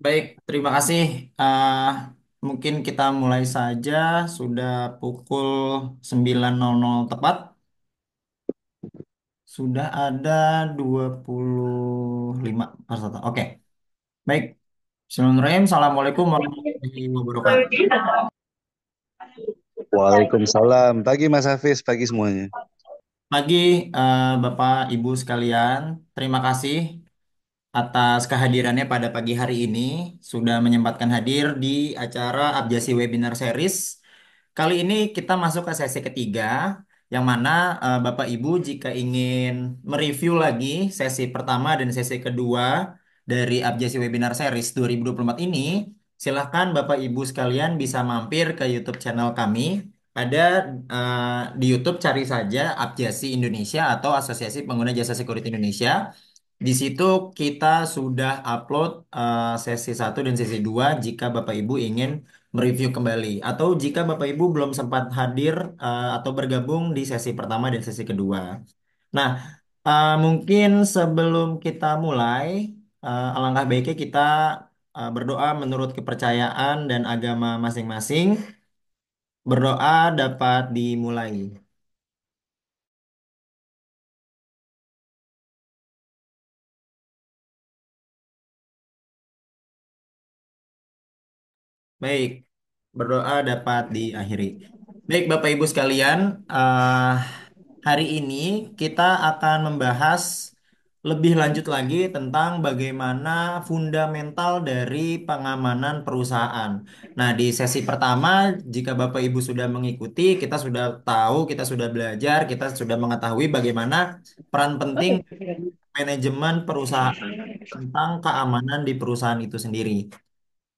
Baik, terima kasih. Mungkin kita mulai saja. Sudah pukul 9.00 tepat. Sudah ada 25 peserta. Oke, baik. Bismillahirrahmanirrahim. Assalamualaikum warahmatullahi wabarakatuh. Waalaikumsalam. Pagi Mas Hafiz, pagi semuanya. Pagi, Bapak, Ibu sekalian. Terima kasih atas kehadirannya pada pagi hari ini. Sudah menyempatkan hadir di acara Abjasi Webinar Series. Kali ini kita masuk ke sesi ketiga, yang mana Bapak Ibu jika ingin mereview lagi sesi pertama dan sesi kedua dari Abjasi Webinar Series 2024 ini, silahkan Bapak Ibu sekalian bisa mampir ke YouTube channel kami. Ada di YouTube cari saja Abjasi Indonesia atau Asosiasi Pengguna Jasa Security Indonesia. Di situ kita sudah upload sesi satu dan sesi 2 jika Bapak Ibu ingin mereview kembali. Atau jika Bapak Ibu belum sempat hadir atau bergabung di sesi pertama dan sesi kedua. Nah, mungkin sebelum kita mulai, alangkah baiknya kita berdoa menurut kepercayaan dan agama masing-masing. Berdoa dapat dimulai. Baik, berdoa dapat diakhiri. Baik, Bapak Ibu sekalian, eh, hari ini kita akan membahas lebih lanjut lagi tentang bagaimana fundamental dari pengamanan perusahaan. Nah, di sesi pertama, jika Bapak Ibu sudah mengikuti, kita sudah tahu, kita sudah belajar, kita sudah mengetahui bagaimana peran penting manajemen perusahaan tentang keamanan di perusahaan itu sendiri.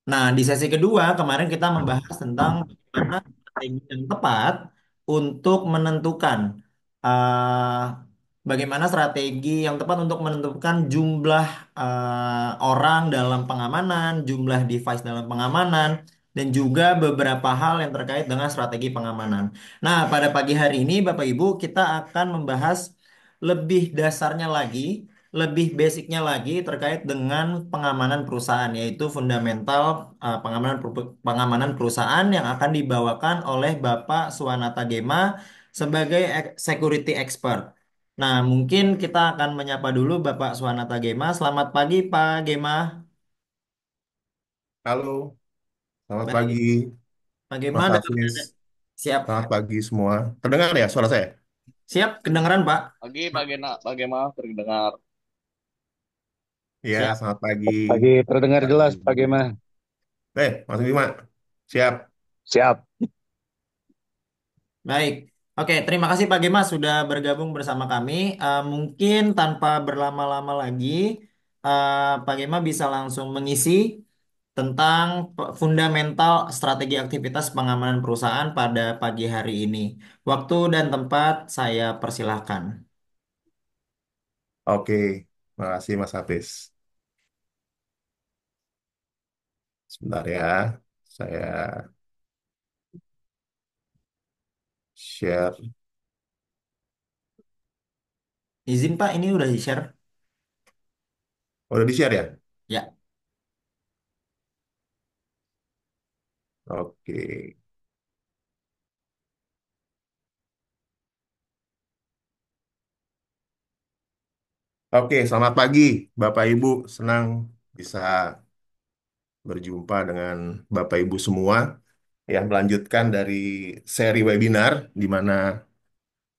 Nah, di sesi kedua kemarin kita membahas tentang bagaimana strategi yang tepat untuk menentukan eh, bagaimana strategi yang tepat untuk menentukan jumlah orang dalam pengamanan, jumlah device dalam pengamanan, dan juga beberapa hal yang terkait dengan strategi pengamanan. Nah, pada pagi hari ini Bapak Ibu kita akan membahas lebih dasarnya lagi, lebih basicnya lagi terkait dengan pengamanan perusahaan, yaitu fundamental pengamanan perusahaan yang akan dibawakan oleh Bapak Suwanata Gema sebagai security expert. Nah, mungkin kita akan menyapa dulu Bapak Suwanata Gema. Selamat pagi, Pak Gema. Halo, selamat Baik, pagi Pak Gema Mas dalam keadaan Hafiz. siap. Selamat pagi semua. Terdengar ya suara saya? Siap, kedengaran, Pak? Pagi, Pagi maaf terdengar. Iya, Siap. selamat pagi. Pagi, terdengar Pagi. jelas Pak Gema. Mas Bima, siap. Siap. Baik, oke. Terima kasih Pak Gema sudah bergabung bersama kami. Mungkin tanpa berlama-lama lagi, Pak Gema bisa langsung mengisi tentang fundamental strategi aktivitas pengamanan perusahaan pada pagi hari ini. Waktu dan tempat saya persilahkan. Oke, makasih Mas Hafiz. Sebentar ya, saya share. Izin Pak, ini udah di-share? Oh, udah di-share ya? Ya. Oke. Oke, selamat pagi Bapak Ibu. Senang bisa berjumpa dengan Bapak Ibu semua yang melanjutkan dari seri webinar di mana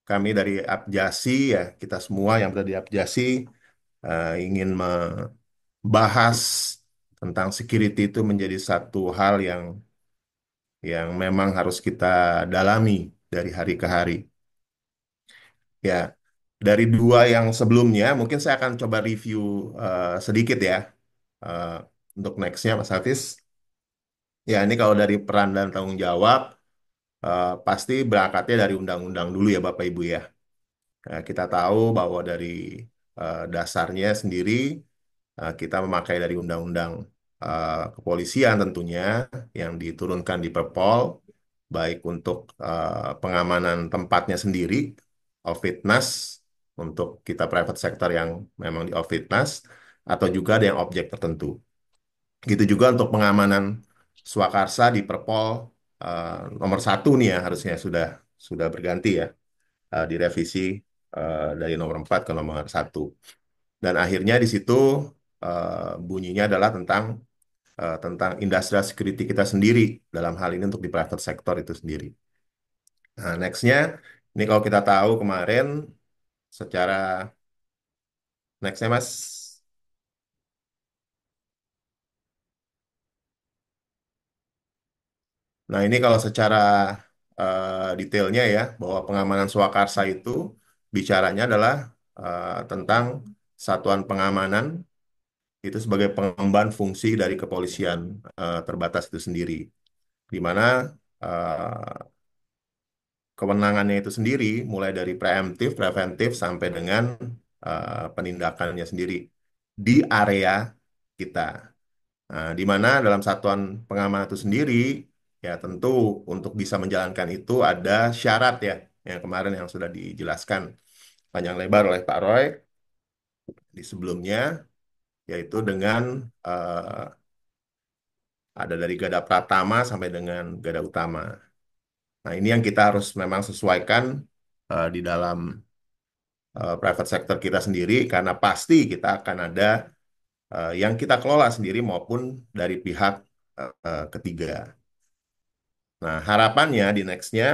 kami dari Apjasi ya, kita semua yang berada di Apjasi ingin membahas tentang security itu menjadi satu hal yang memang harus kita dalami dari hari ke hari. Ya, dari dua yang sebelumnya, mungkin saya akan coba review sedikit ya eh, untuk nextnya, Mas Hafiz. Ya, ini kalau dari peran dan tanggung jawab, pasti berangkatnya dari undang-undang dulu ya, Bapak Ibu ya. Kita tahu bahwa dari dasarnya sendiri kita memakai dari undang-undang kepolisian tentunya yang diturunkan di Perpol, baik untuk pengamanan tempatnya sendiri, Ovitnas, untuk kita private sector yang memang di Ovitnas, atau juga ada yang objek tertentu. Gitu juga untuk pengamanan swakarsa di Perpol eh, nomor 1 nih ya, harusnya sudah berganti ya, direvisi dari nomor 4 ke nomor 1. Dan akhirnya di situ bunyinya adalah tentang industrial security kita sendiri dalam hal ini untuk di private sector itu sendiri. Nah, nextnya, ini kalau kita tahu kemarin secara nextnya Mas, nah ini kalau secara detailnya ya, bahwa pengamanan swakarsa itu bicaranya adalah tentang satuan pengamanan itu sebagai pengemban fungsi dari kepolisian terbatas itu sendiri, di mana eh, kewenangannya itu sendiri mulai dari preemptif, preventif sampai dengan penindakannya sendiri di area kita. Nah, di mana dalam satuan pengamanan itu sendiri, ya tentu untuk bisa menjalankan itu ada syarat ya, yang kemarin yang sudah dijelaskan panjang lebar oleh Pak Roy di sebelumnya, yaitu dengan eh, ada dari Gada Pratama sampai dengan Gada Utama. Nah, ini yang kita harus memang sesuaikan di dalam private sector kita sendiri, karena pasti kita akan ada yang kita kelola sendiri maupun dari pihak ketiga. Nah, harapannya di next-nya,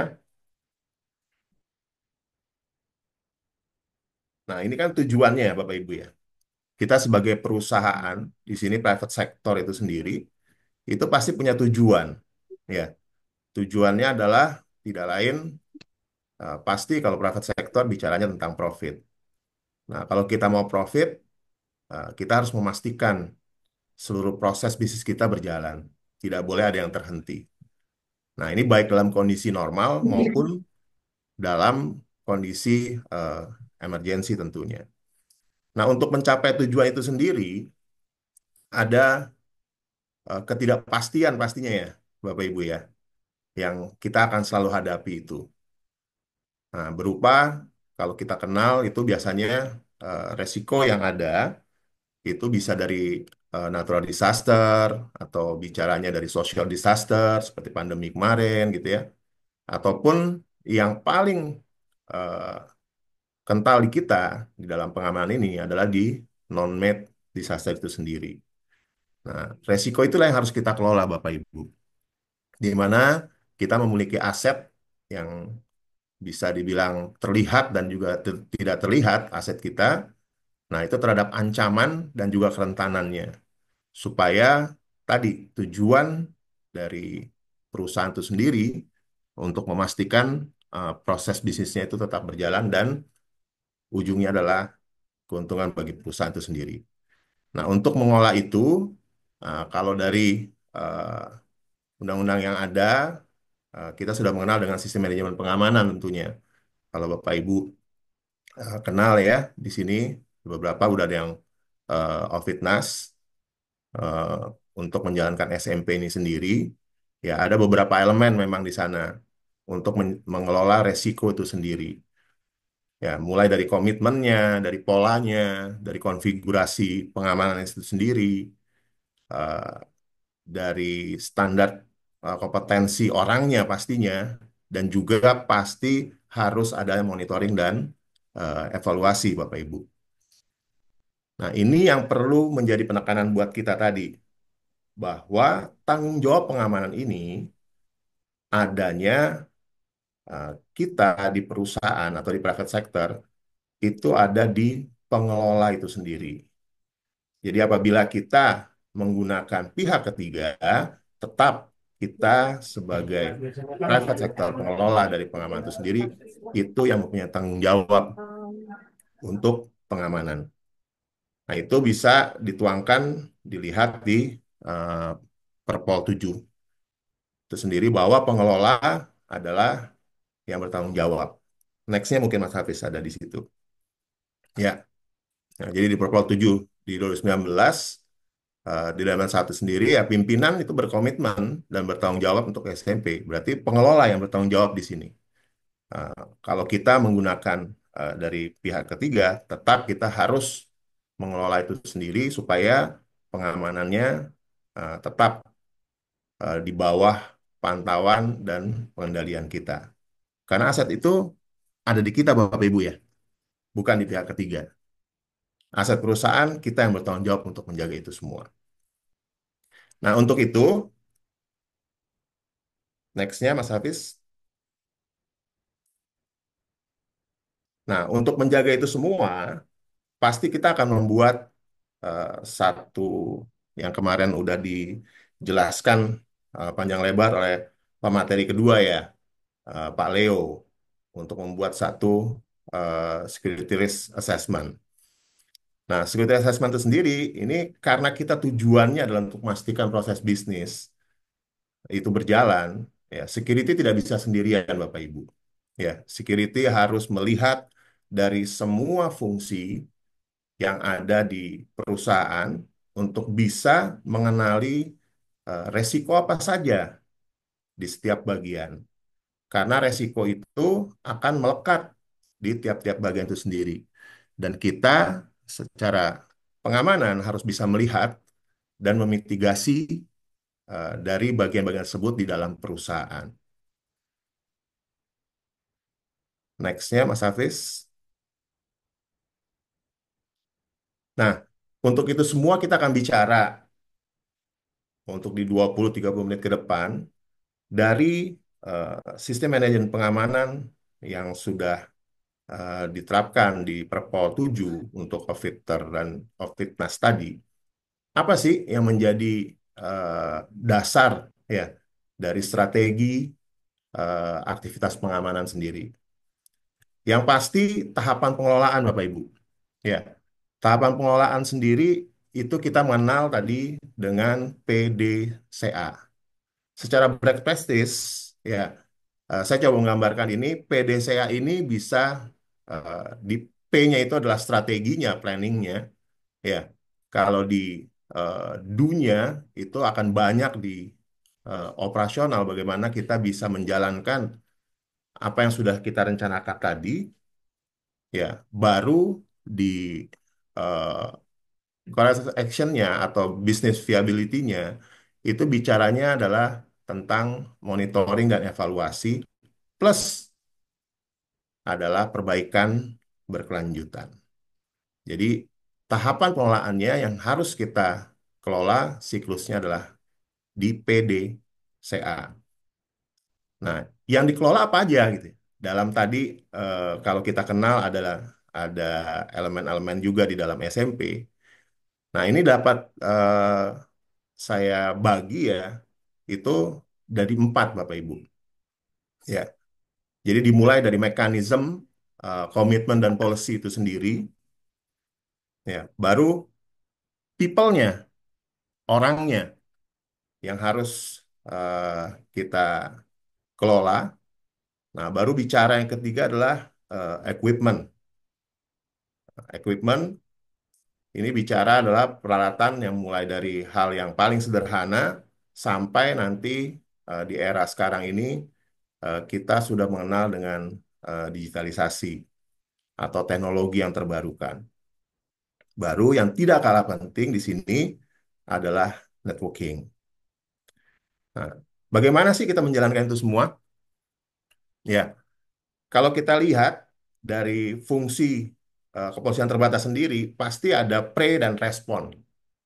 nah ini kan tujuannya ya Bapak Ibu ya. Kita sebagai perusahaan, di sini private sector itu sendiri, itu pasti punya tujuan. Ya, tujuannya adalah tidak lain, pasti kalau private sector bicaranya tentang profit. Nah, kalau kita mau profit, kita harus memastikan seluruh proses bisnis kita berjalan. Tidak boleh ada yang terhenti. Nah, ini baik dalam kondisi normal maupun dalam kondisi eh, emergensi tentunya. Nah, untuk mencapai tujuan itu sendiri, ada ketidakpastian pastinya ya, Bapak Ibu ya, yang kita akan selalu hadapi itu. Nah, berupa kalau kita kenal itu biasanya resiko yang ada itu bisa dari natural disaster atau bicaranya dari social disaster seperti pandemi kemarin gitu ya, ataupun yang paling eh, kental di kita di dalam pengamanan ini adalah di non-made disaster itu sendiri. Nah, resiko itulah yang harus kita kelola Bapak Ibu, di mana kita memiliki aset yang bisa dibilang terlihat dan juga tidak terlihat aset kita. Nah, itu terhadap ancaman dan juga kerentanannya. Supaya tadi tujuan dari perusahaan itu sendiri untuk memastikan proses bisnisnya itu tetap berjalan dan ujungnya adalah keuntungan bagi perusahaan itu sendiri. Nah, untuk mengolah itu, kalau dari undang-undang yang ada, kita sudah mengenal dengan sistem manajemen pengamanan tentunya. Kalau Bapak Ibu kenal ya, di sini beberapa udah ada yang Ofitnas eh, untuk menjalankan SMP ini sendiri. Ya, ada beberapa elemen memang di sana untuk mengelola resiko itu sendiri. Ya, mulai dari komitmennya, dari polanya, dari konfigurasi pengamanan itu sendiri, eh, dari standar kompetensi orangnya pastinya, dan juga pasti harus ada monitoring dan evaluasi, Bapak Ibu. Nah, ini yang perlu menjadi penekanan buat kita tadi, bahwa tanggung jawab pengamanan ini adanya eh, kita di perusahaan atau di private sector itu ada di pengelola itu sendiri. Jadi apabila kita menggunakan pihak ketiga, tetap kita sebagai private sector pengelola dari pengamanan itu sendiri itu yang mempunyai tanggung jawab untuk pengamanan. Nah, itu bisa dituangkan dilihat di eh, Perpol 7 itu sendiri bahwa pengelola adalah yang bertanggung jawab. Next-nya mungkin Mas Hafiz ada di situ. Ya, nah, jadi di Perpol 7 di 2019 di Dalam satu sendiri ya pimpinan itu berkomitmen dan bertanggung jawab untuk SMP. Berarti pengelola yang bertanggung jawab di sini. Uh, Kalau kita menggunakan dari pihak ketiga, tetap kita harus mengelola itu sendiri supaya pengamanannya tetap di bawah pantauan dan pengendalian kita. Karena aset itu ada di kita, Bapak Ibu ya, bukan di pihak ketiga. Aset perusahaan kita yang bertanggung jawab untuk menjaga itu semua. Nah, untuk itu, nextnya Mas Hafiz. Nah, untuk menjaga itu semua, pasti kita akan membuat eh, satu yang kemarin udah dijelaskan panjang lebar oleh pemateri kedua ya, Pak Leo, untuk membuat satu security risk assessment. Nah, security assessment itu sendiri, ini karena kita tujuannya adalah untuk memastikan proses bisnis itu berjalan, ya, security tidak bisa sendirian, Bapak Ibu. Ya, security harus melihat dari semua fungsi yang ada di perusahaan untuk bisa mengenali resiko apa saja di setiap bagian. Karena resiko itu akan melekat di tiap-tiap bagian itu sendiri. Dan kita secara pengamanan harus bisa melihat dan memitigasi dari bagian-bagian tersebut di dalam perusahaan. Nextnya, Mas Hafiz. Nah, untuk itu semua kita akan bicara untuk di 20-30 menit ke depan dari eh, sistem manajemen pengamanan yang sudah diterapkan di Perpol 7 untuk Outfitter dan Outfitness tadi. Apa sih yang menjadi dasar ya dari strategi aktivitas pengamanan sendiri? Yang pasti tahapan pengelolaan Bapak Ibu. Ya, tahapan pengelolaan sendiri itu kita mengenal tadi dengan PDCA. Secara best practice, ya, saya coba menggambarkan ini, PDCA ini bisa di P-nya itu adalah strateginya, planningnya, ya. Kalau di eh, D-nya itu akan banyak di operasional, bagaimana kita bisa menjalankan apa yang sudah kita rencanakan tadi, ya, baru di eh, corrective action-nya atau business viability-nya itu bicaranya adalah tentang monitoring dan evaluasi plus adalah perbaikan berkelanjutan. Jadi tahapan pengelolaannya yang harus kita kelola siklusnya adalah di PDCA. Nah, yang dikelola apa aja gitu ya? Dalam tadi kalau kita kenal adalah ada elemen-elemen juga di dalam SMP. Nah, ini dapat saya bagi ya itu dari 4 Bapak Ibu. Ya, jadi dimulai dari mekanisme, komitmen dan policy itu sendiri. Ya, baru people-nya, orangnya yang harus kita kelola. Nah, baru bicara yang ketiga adalah equipment. Equipment ini bicara adalah peralatan yang mulai dari hal yang paling sederhana sampai nanti di era sekarang ini kita sudah mengenal dengan digitalisasi atau teknologi yang terbarukan. Baru yang tidak kalah penting di sini adalah networking. Nah, bagaimana sih kita menjalankan itu semua? Ya, kalau kita lihat dari fungsi kepolisian terbatas sendiri, pasti ada pre dan respon.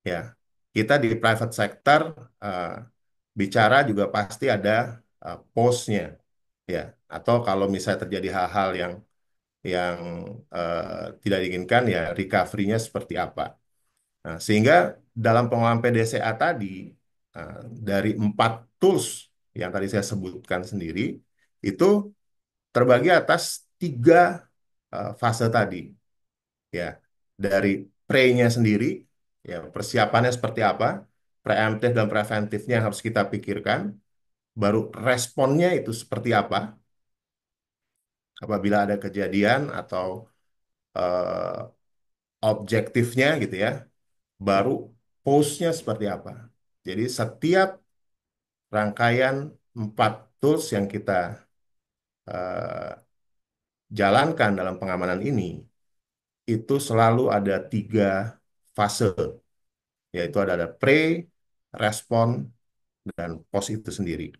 Ya, kita di private sector eh, bicara juga pasti ada post-nya. Ya, atau kalau misalnya terjadi hal-hal yang tidak diinginkan, ya recovery-nya seperti apa. Nah, sehingga dalam pengelolaan PDCA tadi, dari 4 tools yang tadi saya sebutkan sendiri, itu terbagi atas 3 fase tadi. Ya, dari pre-nya sendiri, ya persiapannya seperti apa, preemptif dan preventifnya harus kita pikirkan, baru responnya itu seperti apa, apabila ada kejadian atau eh, objektifnya gitu ya, baru post-nya seperti apa. Jadi setiap rangkaian 4 tools yang kita eh, jalankan dalam pengamanan ini, itu selalu ada 3 fase, yaitu ada pre, respon, dan pos itu sendiri.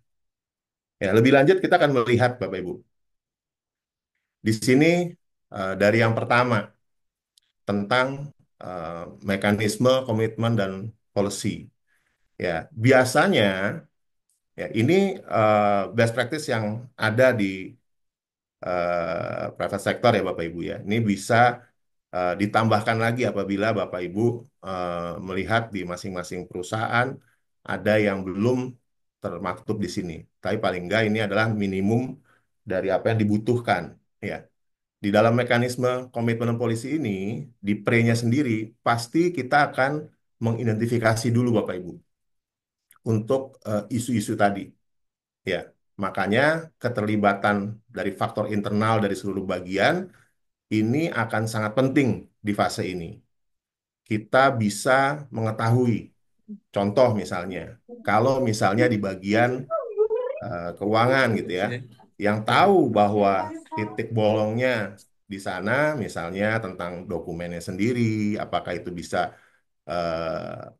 Ya, lebih lanjut kita akan melihat Bapak Ibu. Di sini dari yang pertama tentang mekanisme, komitmen, dan policy. Ya, biasanya ya ini best practice yang ada di private sector ya Bapak Ibu ya. Ini bisa ditambahkan lagi apabila Bapak Ibu melihat di masing-masing perusahaan ada yang belum termaktub di sini. Tapi paling enggak ini adalah minimum dari apa yang dibutuhkan. Ya, di dalam mekanisme komitmen dan polisi ini, di pre-nya sendiri pasti kita akan mengidentifikasi dulu Bapak Ibu untuk isu-isu tadi. Ya, makanya keterlibatan dari faktor internal dari seluruh bagian ini akan sangat penting di fase ini. Kita bisa mengetahui, contoh misalnya, kalau misalnya di bagian keuangan gitu ya, yang tahu bahwa titik bolongnya di sana, misalnya tentang dokumennya sendiri, apakah itu bisa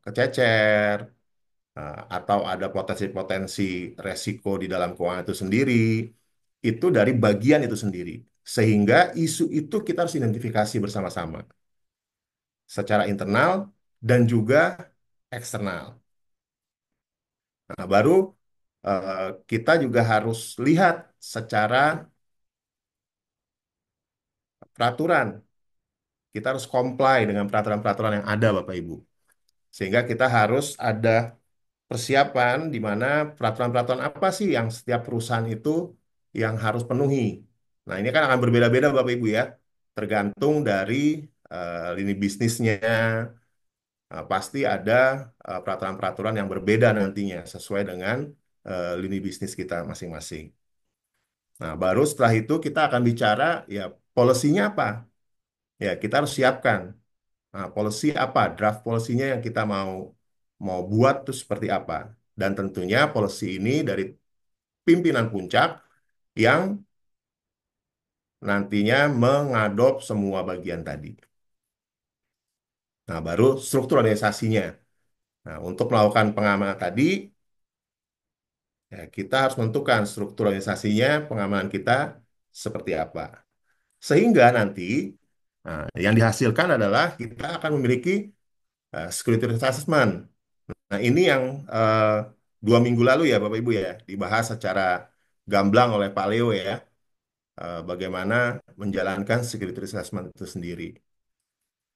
kececer, atau ada potensi-potensi resiko di dalam keuangan itu sendiri, itu dari bagian itu sendiri. Sehingga isu itu kita harus identifikasi bersama-sama secara internal dan juga eksternal. Nah, baru eh, kita juga harus lihat secara peraturan. Kita harus comply dengan peraturan-peraturan yang ada, Bapak Ibu. Sehingga kita harus ada persiapan di mana peraturan-peraturan apa sih yang setiap perusahaan itu yang harus penuhi. Nah, ini kan akan berbeda-beda, Bapak Ibu ya. Tergantung dari lini bisnisnya. Pasti ada peraturan-peraturan yang berbeda nantinya sesuai dengan lini bisnis kita masing-masing. Nah, baru setelah itu kita akan bicara ya polisinya apa? Ya, kita harus siapkan. Nah, policy apa? Draft policy-nya yang kita mau mau buat itu seperti apa? Dan tentunya policy ini dari pimpinan puncak yang nantinya mengadop semua bagian tadi. Nah, baru struktur organisasinya. Nah, untuk melakukan pengamanan tadi, ya, kita harus menentukan struktur organisasinya, pengamanan kita seperti apa. Sehingga nanti yang dihasilkan adalah kita akan memiliki security risk assessment. Nah, ini yang 2 minggu lalu ya Bapak Ibu ya, dibahas secara gamblang oleh Pak Leo ya, bagaimana menjalankan security risk assessment itu sendiri.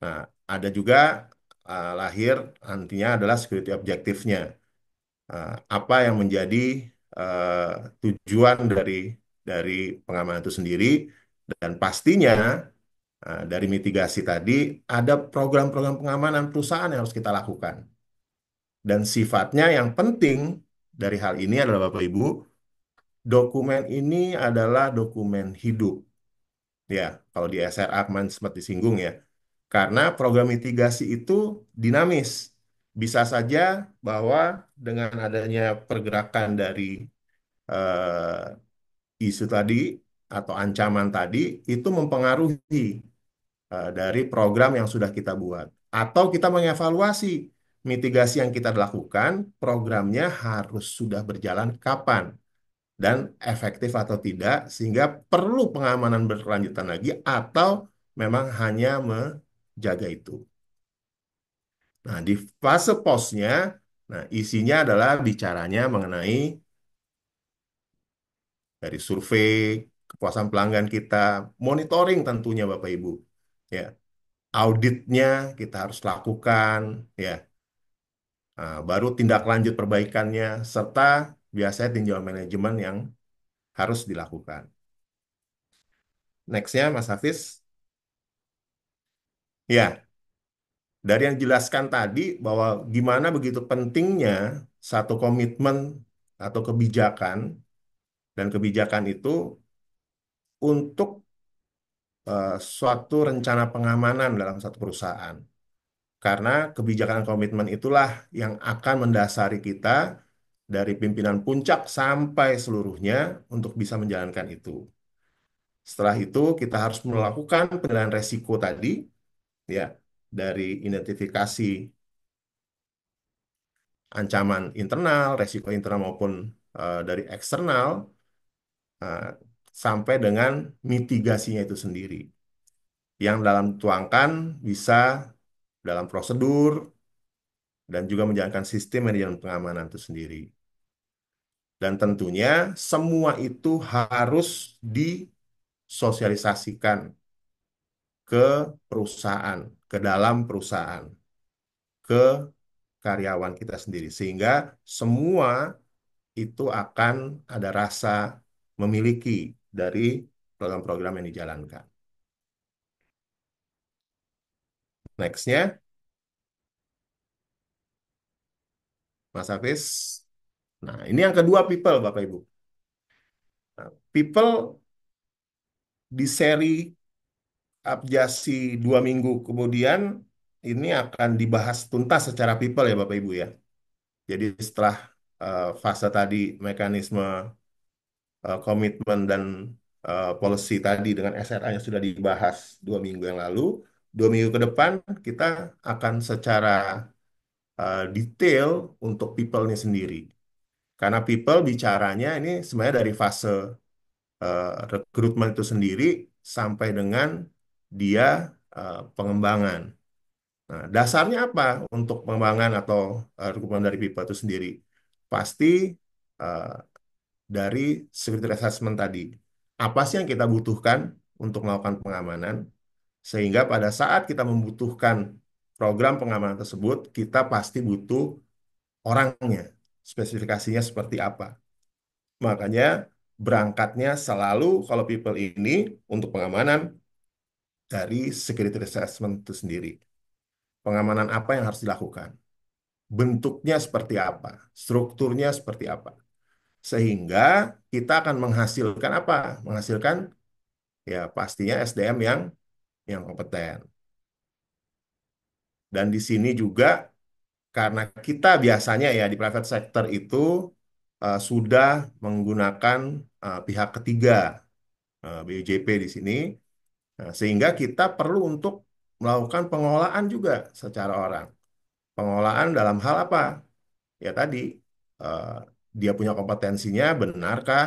Nah, ada juga lahir nantinya adalah security objektifnya. Apa yang menjadi eh, tujuan dari pengamanan itu sendiri dan pastinya dari mitigasi tadi ada program-program pengamanan perusahaan yang harus kita lakukan dan sifatnya yang penting dari hal ini adalah Bapak Ibu, dokumen ini adalah dokumen hidup ya kalau di SRA kemarin sempat disinggung ya karena program mitigasi itu dinamis bisa saja bahwa dengan adanya pergerakan dari isu tadi atau ancaman tadi itu mempengaruhi dari program yang sudah kita buat. Atau kita mengevaluasi mitigasi yang kita lakukan, programnya harus sudah berjalan kapan dan efektif atau tidak, sehingga perlu pengamanan berkelanjutan lagi atau memang hanya menjaga itu. Nah, di fase posnya, nah isinya adalah bicaranya mengenai dari survei, kepuasan pelanggan kita, monitoring tentunya Bapak Ibu. Ya, auditnya kita harus lakukan, ya. Nah, baru tindak lanjut perbaikannya, serta biasanya tinjauan manajemen yang harus dilakukan. Nextnya, Mas Hafiz. Ya, dari yang dijelaskan tadi bahwa gimana begitu pentingnya satu komitmen atau kebijakan, dan kebijakan itu untuk suatu rencana pengamanan dalam satu perusahaan. Karena kebijakan komitmen itulah yang akan mendasari kita dari pimpinan puncak sampai seluruhnya untuk bisa menjalankan itu. Setelah itu kita harus melakukan penilaian resiko tadi, ya, dari identifikasi ancaman internal, resiko internal maupun dari eksternal, eh, sampai dengan mitigasinya itu sendiri. Yang dalam tuangkan bisa dalam prosedur dan juga menjalankan sistem manajemen pengamanan itu sendiri. Dan tentunya semua itu harus disosialisasikan ke perusahaan, ke dalam perusahaan, ke karyawan kita sendiri. Sehingga semua itu akan ada rasa memiliki dari program-program yang dijalankan. Nextnya, Mas Hafiz. Nah, ini yang kedua people, Bapak Ibu. Nah, people di seri Abjasi 2 minggu kemudian ini akan dibahas tuntas secara people ya Bapak Ibu ya. Jadi setelah fase tadi mekanisme komitmen dan policy tadi dengan SRA yang sudah dibahas 2 minggu yang lalu, 2 minggu ke depan kita akan secara detail untuk people ini sendiri. Karena people bicaranya ini sebenarnya dari fase rekrutmen itu sendiri sampai dengan dia pengembangan. Nah, dasarnya apa untuk pengembangan atau rekrutmen dari people itu sendiri? Pasti eh, dari security assessment tadi. Apa sih yang kita butuhkan untuk melakukan pengamanan? Sehingga pada saat kita membutuhkan program pengamanan tersebut, kita pasti butuh orangnya, spesifikasinya seperti apa. Makanya berangkatnya selalu kalau people ini untuk pengamanan dari security assessment itu sendiri. Pengamanan apa yang harus dilakukan? Bentuknya seperti apa? Strukturnya seperti apa? Sehingga kita akan menghasilkan apa? Menghasilkan ya pastinya SDM yang kompeten. Dan di sini juga karena kita biasanya ya di private sector itu sudah menggunakan pihak ketiga, BUJP di sini. Nah, sehingga kita perlu untuk melakukan pengolahan juga secara orang. Pengolahan dalam hal apa? Ya tadi, eh, dia punya kompetensinya, benarkah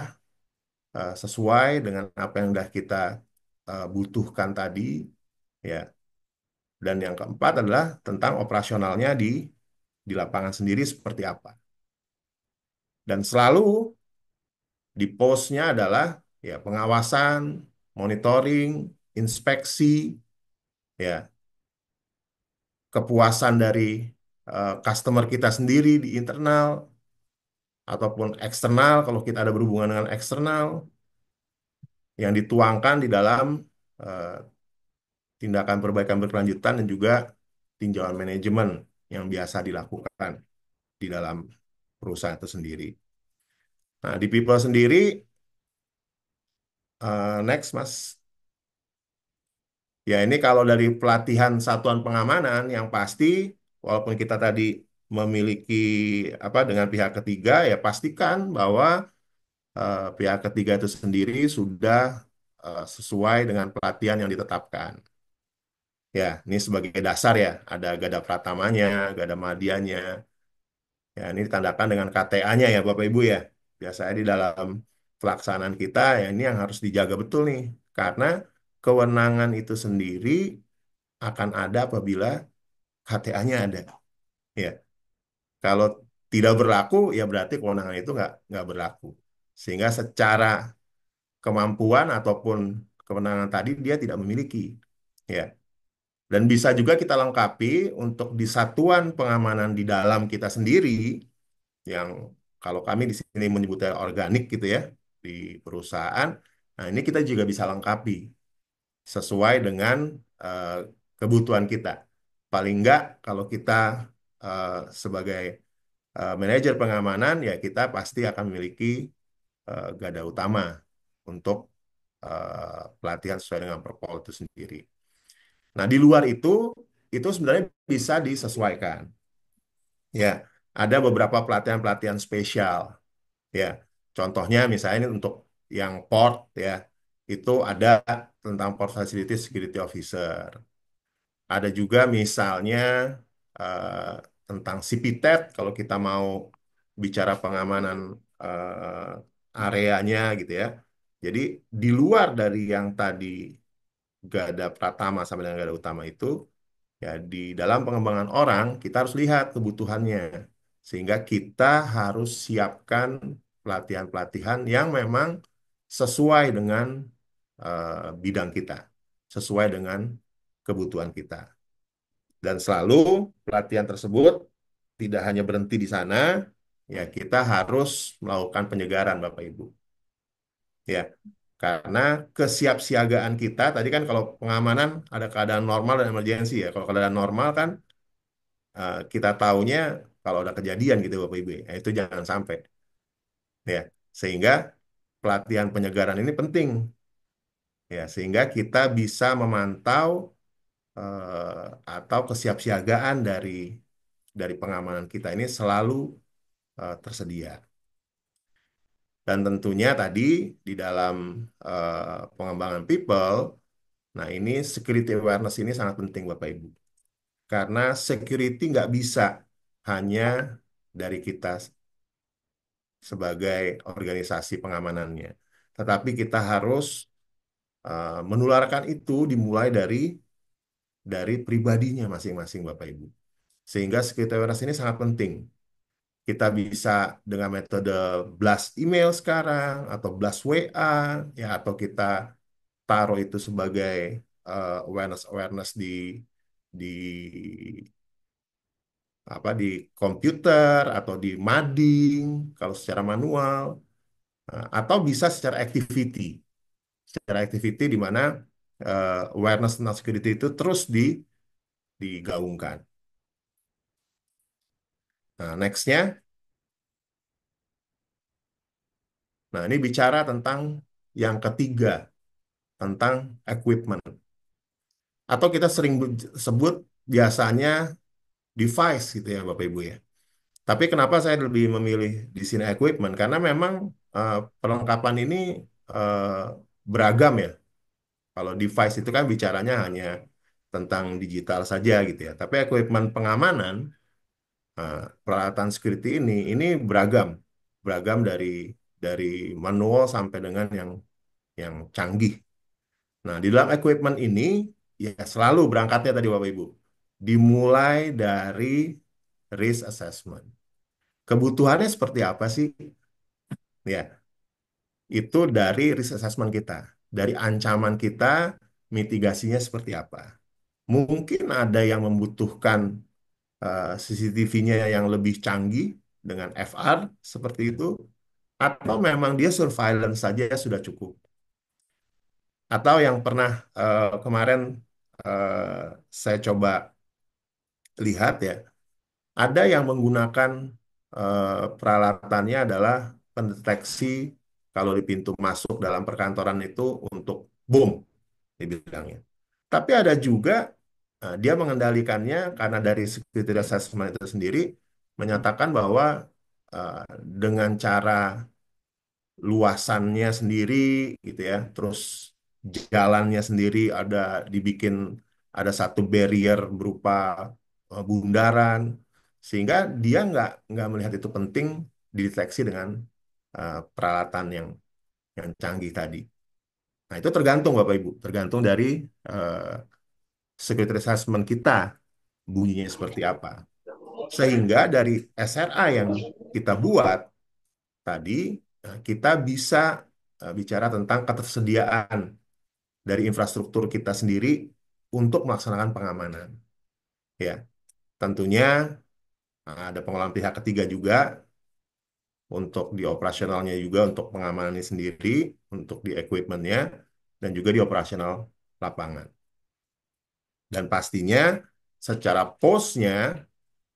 sesuai dengan apa yang sudah kita butuhkan tadi, ya. Dan yang keempat adalah tentang operasionalnya di lapangan sendiri seperti apa. Dan selalu di postnya adalah ya pengawasan, monitoring, inspeksi, ya kepuasan dari customer kita sendiri di internal ataupun eksternal kalau kita ada berhubungan dengan eksternal yang dituangkan di dalam eh, tindakan perbaikan berkelanjutan dan juga tinjauan manajemen yang biasa dilakukan di dalam perusahaan itu sendiri. Nah, di people sendiri, next Mas. Ya ini kalau dari pelatihan satuan pengamanan yang pasti, walaupun kita tadi memiliki apa dengan pihak ketiga, ya pastikan bahwa pihak ketiga itu sendiri sudah sesuai dengan pelatihan yang ditetapkan. Ya, ini sebagai dasar ya, ada Gada Pratamanya, Gada Madianya. Ya, ini ditandakan dengan KTA-nya ya Bapak Ibu ya. Biasanya di dalam pelaksanaan kita ya ini yang harus dijaga betul nih. Karena kewenangan itu sendiri akan ada apabila KTA-nya ada. Ya, kalau tidak berlaku ya berarti kewenangan itu nggak berlaku. Sehingga secara kemampuan ataupun kewenangan tadi dia tidak memiliki. Ya. Dan bisa juga kita lengkapi untuk di satuan pengamanan di dalam kita sendiri yang kalau kami di sini menyebutnya organik gitu ya di perusahaan. Nah, ini kita juga bisa lengkapi sesuai dengan eh, kebutuhan kita. Paling enggak kalau kita eh, sebagai manajer pengamanan ya kita pasti akan memiliki gada utama untuk pelatihan sesuai dengan Perpol itu sendiri. Nah, di luar itu sebenarnya bisa disesuaikan. Ya, ada beberapa pelatihan-pelatihan spesial. Ya, contohnya misalnya ini untuk yang port ya, itu ada tentang Port Facility Security Officer. Ada juga misalnya eh, tentang CPTED kalau kita mau bicara pengamanan areanya gitu ya. Jadi di luar dari yang tadi Gada Pratama sampai dengan Gada Utama itu, ya di dalam pengembangan orang kita harus lihat kebutuhannya. Sehingga kita harus siapkan pelatihan-pelatihan yang memang sesuai dengan bidang kita, sesuai dengan kebutuhan kita. Dan selalu pelatihan tersebut tidak hanya berhenti di sana, ya kita harus melakukan penyegaran Bapak Ibu. Ya, karena kesiapsiagaan kita tadi kan kalau pengamanan ada keadaan normal dan emergensi ya. Kalau keadaan normal kan kita taunya kalau ada kejadian gitu Bapak Ibu, ya itu jangan sampai ya. Sehingga pelatihan penyegaran ini penting ya, sehingga kita bisa memantau atau kesiapsiagaan dari pengamanan kita ini selalu tersedia. Dan tentunya tadi di dalam pengembangan people, nah ini security awareness ini sangat penting Bapak Ibu. Karena security nggak bisa hanya dari kita sebagai organisasi pengamanannya. Tetapi kita harus menularkan itu dimulai dari pribadinya masing-masing Bapak Ibu. Sehingga security awareness ini sangat penting. Kita bisa dengan metode blast email sekarang atau blast WA ya atau kita taruh itu sebagai awareness awareness di di komputer atau di mading kalau secara manual. Atau bisa secara activity di mana awareness tentang security itu terus digaungkan. Nah, nextnya, nah ini bicara tentang yang ketiga, tentang equipment. Atau kita sering sebut biasanya device gitu ya Bapak Ibu ya. Tapi kenapa saya lebih memilih di sini equipment? Karena memang perlengkapan ini eh, beragam ya. Kalau device itu kan bicaranya hanya tentang digital saja gitu ya. Tapi equipment pengamanan, peralatan security ini beragam, beragam dari manual sampai dengan yang canggih. Nah, di dalam equipment ini ya selalu berangkatnya tadi Bapak Ibu, dimulai dari risk assessment. Kebutuhannya seperti apa sih? Ya, itu dari risk assessment kita, dari ancaman kita, mitigasinya seperti apa. Mungkin ada yang membutuhkan CCTV-nya yang lebih canggih dengan FR seperti itu, atau memang dia surveillance saja sudah cukup. Atau yang pernah kemarin saya coba lihat ya, ada yang menggunakan peralatannya adalah pendeteksi kalau di pintu masuk dalam perkantoran itu untuk bom, dibilangnya. Tapi ada juga dia mengendalikannya karena dari security assessment itu sendiri menyatakan bahwa eh, dengan cara luasannya sendiri gitu ya, terus jalannya sendiri dibikin ada satu barrier berupa bundaran sehingga dia nggak melihat itu penting dideteksi dengan peralatan yang canggih tadi. Nah, itu tergantung Bapak Ibu, tergantung dari eh, security assessment kita bunyinya seperti apa. Sehingga dari SRA yang kita buat tadi, kita bisa bicara tentang ketersediaan dari infrastruktur kita sendiri untuk melaksanakan pengamanan. Ya, tentunya ada pengelolaan pihak ketiga juga untuk di operasionalnya juga untuk pengamanannya sendiri, untuk di equipmentnya, dan juga di operasional lapangan. Dan pastinya secara posnya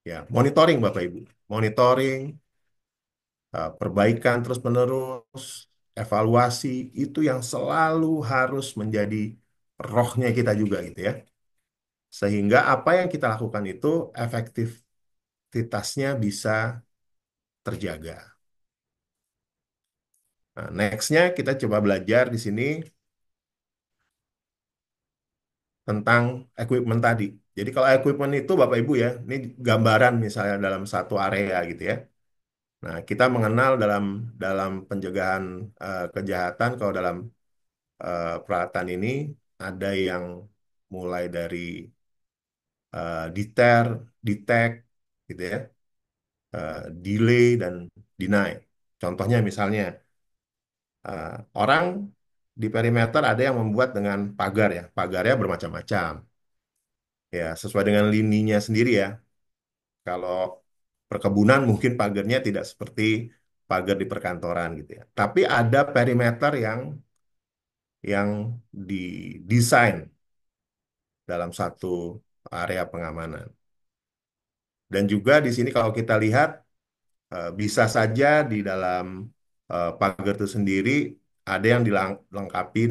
ya monitoring Bapak Ibu, monitoring perbaikan terus-menerus, evaluasi itu yang selalu harus menjadi rohnya kita juga gitu ya. Sehingga apa yang kita lakukan itu efektivitasnya bisa terjaga. Nah, nextnya kita coba belajar di sini tentang equipment tadi. Jadi kalau equipment itu Bapak Ibu ya, ini gambaran misalnya dalam satu area gitu ya. Nah, kita mengenal dalam dalam pencegahan kejahatan kalau dalam peralatan ini ada yang mulai dari deter, detect gitu ya, delay dan deny. Contohnya misalnya eh, orang di perimeter ada yang membuat dengan pagar ya, pagarnya bermacam-macam ya sesuai dengan lininya sendiri ya. Kalau perkebunan mungkin pagarnya tidak seperti pagar di perkantoran gitu ya. Tapi ada perimeter yang didesain dalam satu area pengamanan. Dan juga di sini kalau kita lihat bisa saja di dalam pagar itu sendiri ada yang dilengkapi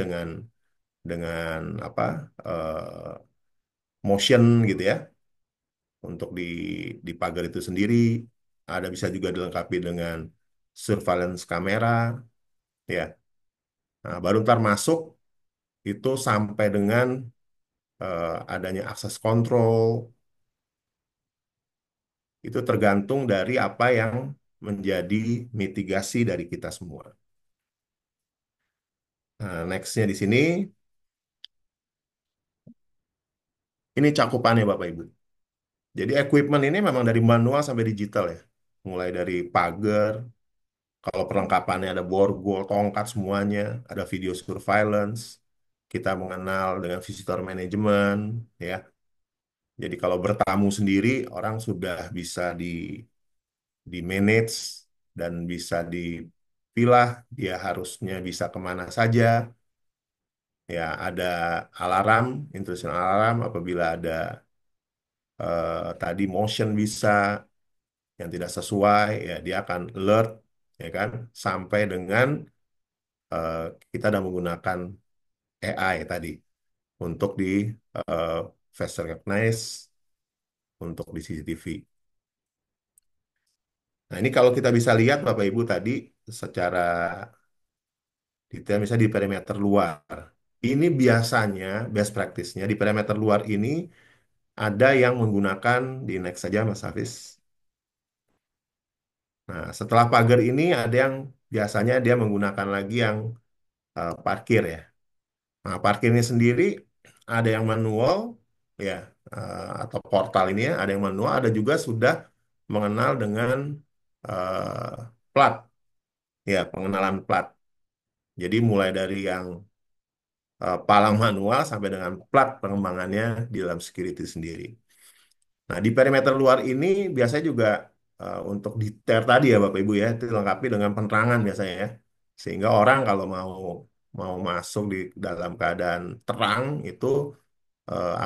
dengan apa motion gitu ya untuk di pagar itu sendiri. Ada bisa juga dilengkapi dengan surveillance kamera ya. Nah, baru ntar masuk itu sampai dengan adanya akses kontrol itu tergantung dari apa yang menjadi mitigasi dari kita semua. Nah, nextnya di sini, ini cakupannya Bapak Ibu. Jadi equipment ini memang dari manual sampai digital ya. Mulai dari pagar, kalau perlengkapannya ada borgol, tongkat semuanya, ada video surveillance, kita mengenal dengan visitor management, ya. Jadi kalau bertamu sendiri, orang sudah bisa di manage dan bisa dipilah, dia harusnya bisa kemana saja. Ya, ada alarm, intrusion alarm apabila ada tadi motion bisa yang tidak sesuai, ya dia akan alert, ya kan, sampai dengan eh, kita sudah menggunakan AI tadi untuk di eh, face recognize untuk di CCTV. Nah, ini kalau kita bisa lihat Bapak Ibu tadi secara detail misalnya di perimeter luar. Ini biasanya best practice-nya di perimeter luar ini ada yang menggunakan di next saja Mas Hafiz. Nah, setelah pagar ini ada yang biasanya dia menggunakan lagi yang parkir ya. Nah, parkir ini sendiri ada yang manual ya atau portal ini ya, ada yang manual, ada juga sudah mengenal dengan plat ya, pengenalan plat. Jadi mulai dari yang palang manual sampai dengan plat pengembangannya di dalam security sendiri. Nah, di perimeter luar ini biasanya juga untuk detail tadi ya Bapak Ibu ya, itu dilengkapi dengan penerangan biasanya ya. Sehingga orang kalau mau mau masuk di dalam keadaan terang itu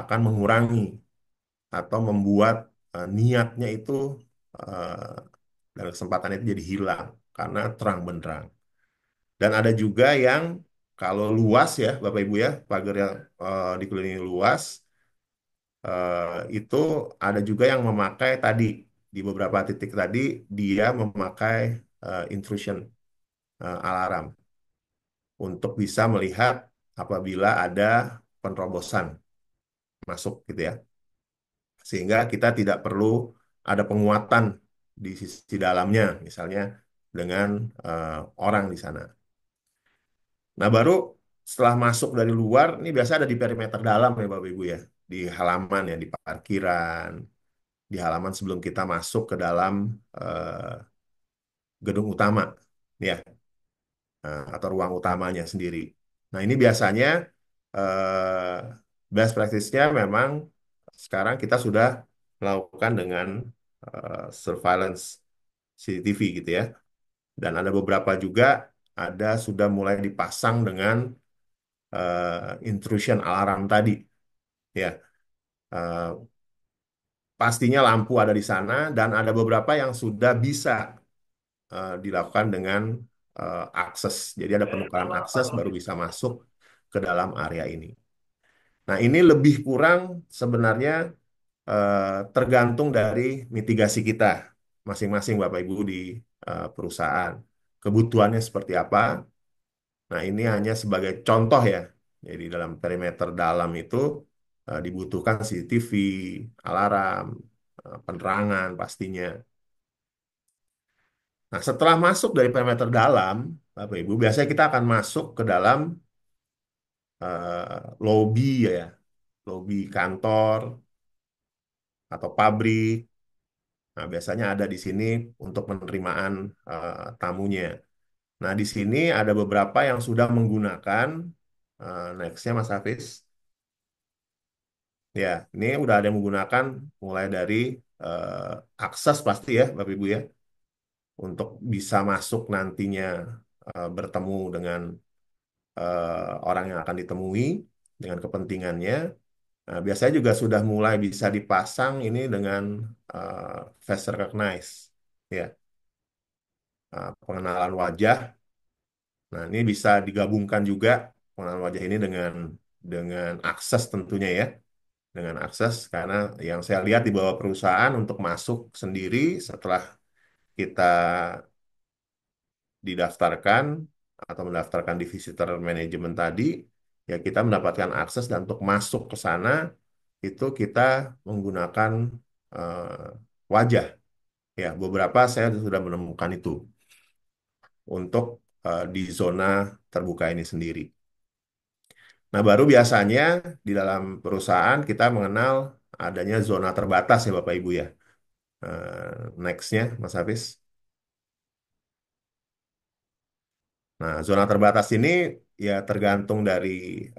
akan mengurangi atau membuat niatnya itu eh, dan kesempatan itu jadi hilang karena terang benderang. Dan ada juga yang kalau luas ya Bapak Ibu ya, pagar yang dikelilingi luas itu ada juga yang memakai tadi di beberapa titik tadi dia memakai intrusion alarm untuk bisa melihat apabila ada penerobosan masuk gitu ya. Sehingga kita tidak perlu ada penguatan di sisi dalamnya, misalnya dengan eh, orang di sana. Nah, baru setelah masuk dari luar, ini biasa ada di perimeter dalam ya Bapak Ibu ya, di halaman ya, di parkiran, di halaman sebelum kita masuk ke dalam eh, gedung utama, ya, atau ruang utamanya sendiri. Nah, ini biasanya best practice-nya memang sekarang kita sudah melakukan dengan surveillance CCTV gitu ya. Dan ada beberapa juga ada sudah mulai dipasang dengan intrusion alarm tadi. Ya, Eh, pastinya lampu ada di sana dan ada beberapa yang sudah bisa dilakukan dengan akses. Jadi ada penukaran akses baru bisa masuk ke dalam area ini. Nah, ini lebih kurang sebenarnya tergantung dari mitigasi kita masing-masing Bapak Ibu di perusahaan. Kebutuhannya seperti apa? Nah, ini hanya sebagai contoh ya. Jadi dalam perimeter dalam itu dibutuhkan CCTV, alarm, penerangan pastinya. Nah, setelah masuk dari perimeter dalam, Bapak Ibu, biasanya kita akan masuk ke dalam lobi ya, lobi kantor atau pabrik. Nah, biasanya ada di sini untuk penerimaan tamunya. Nah, di sini ada beberapa yang sudah menggunakan nextnya Mas Hafiz. Ya, ini udah ada yang menggunakan mulai dari akses pasti ya, Bapak Ibu ya, untuk bisa masuk nantinya bertemu dengan orang yang akan ditemui dengan kepentingannya. Nah, biasanya juga sudah mulai bisa dipasang ini dengan face recognize, ya, pengenalan wajah. Nah, ini bisa digabungkan juga pengenalan wajah ini dengan akses tentunya ya, dengan akses karena yang saya lihat di bawah perusahaan untuk masuk sendiri setelah kita didaftarkan atau mendaftarkan di visitor manajemen tadi, ya kita mendapatkan akses dan untuk masuk ke sana itu kita menggunakan wajah. Ya, beberapa saya sudah menemukan itu untuk di zona terbuka ini sendiri. Nah, baru biasanya di dalam perusahaan kita mengenal adanya zona terbatas ya Bapak Ibu ya. Nextnya, Mas Hafiz. Nah, zona terbatas ini ya tergantung dari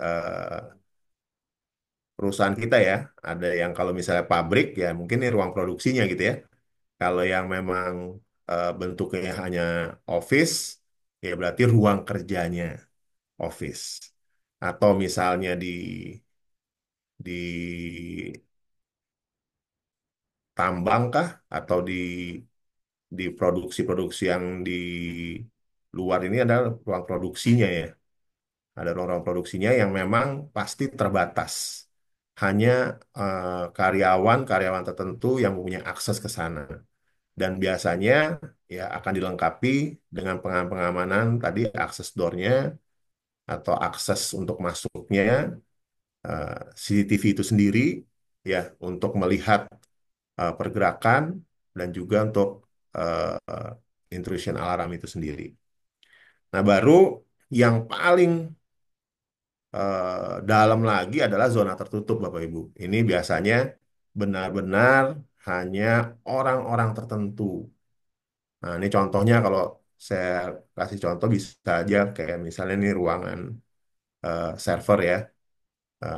eh, perusahaan kita ya. Ada yang kalau misalnya pabrik ya mungkin ini ruang produksinya gitu ya. Kalau yang memang bentuknya hanya office, ya berarti ruang kerjanya office. Atau misalnya di tambang kah atau di produksi-produksi yang di luar ini adalah ruang produksinya ya. Ada ruang-ruang produksinya yang memang pasti terbatas. Hanya karyawan-karyawan tertentu yang mempunyai akses ke sana. Dan biasanya ya akan dilengkapi dengan pengamanan tadi akses door-nya atau akses untuk masuknya, CCTV itu sendiri ya untuk melihat pergerakan dan juga untuk intrusion alarm itu sendiri. Nah, baru yang paling dalam lagi adalah zona tertutup, Bapak Ibu. Ini biasanya benar-benar hanya orang-orang tertentu. Nah, ini contohnya kalau saya kasih contoh bisa aja kayak misalnya ini ruangan server ya.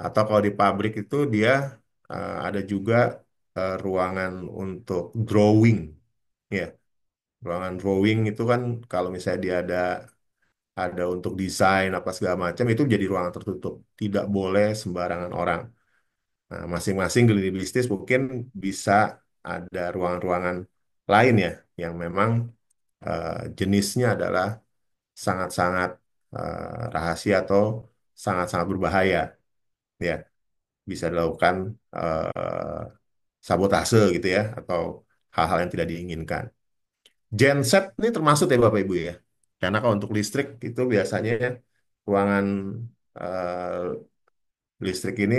Atau kalau di pabrik itu dia ada juga ruangan untuk drawing. Ya, ruangan drawing itu kan kalau misalnya dia ada untuk desain apa segala macam itu jadi ruangan tertutup. Tidak boleh sembarangan orang. Nah, masing-masing di lini bisnis mungkin bisa ada ruangan-ruangan lain ya yang memang jenisnya adalah sangat-sangat rahasia atau sangat-sangat berbahaya ya bisa dilakukan sabotase gitu ya atau hal-hal yang tidak diinginkan. Genset ini termasuk ya Bapak Ibu ya. Karena kalau untuk listrik itu biasanya ruangan listrik ini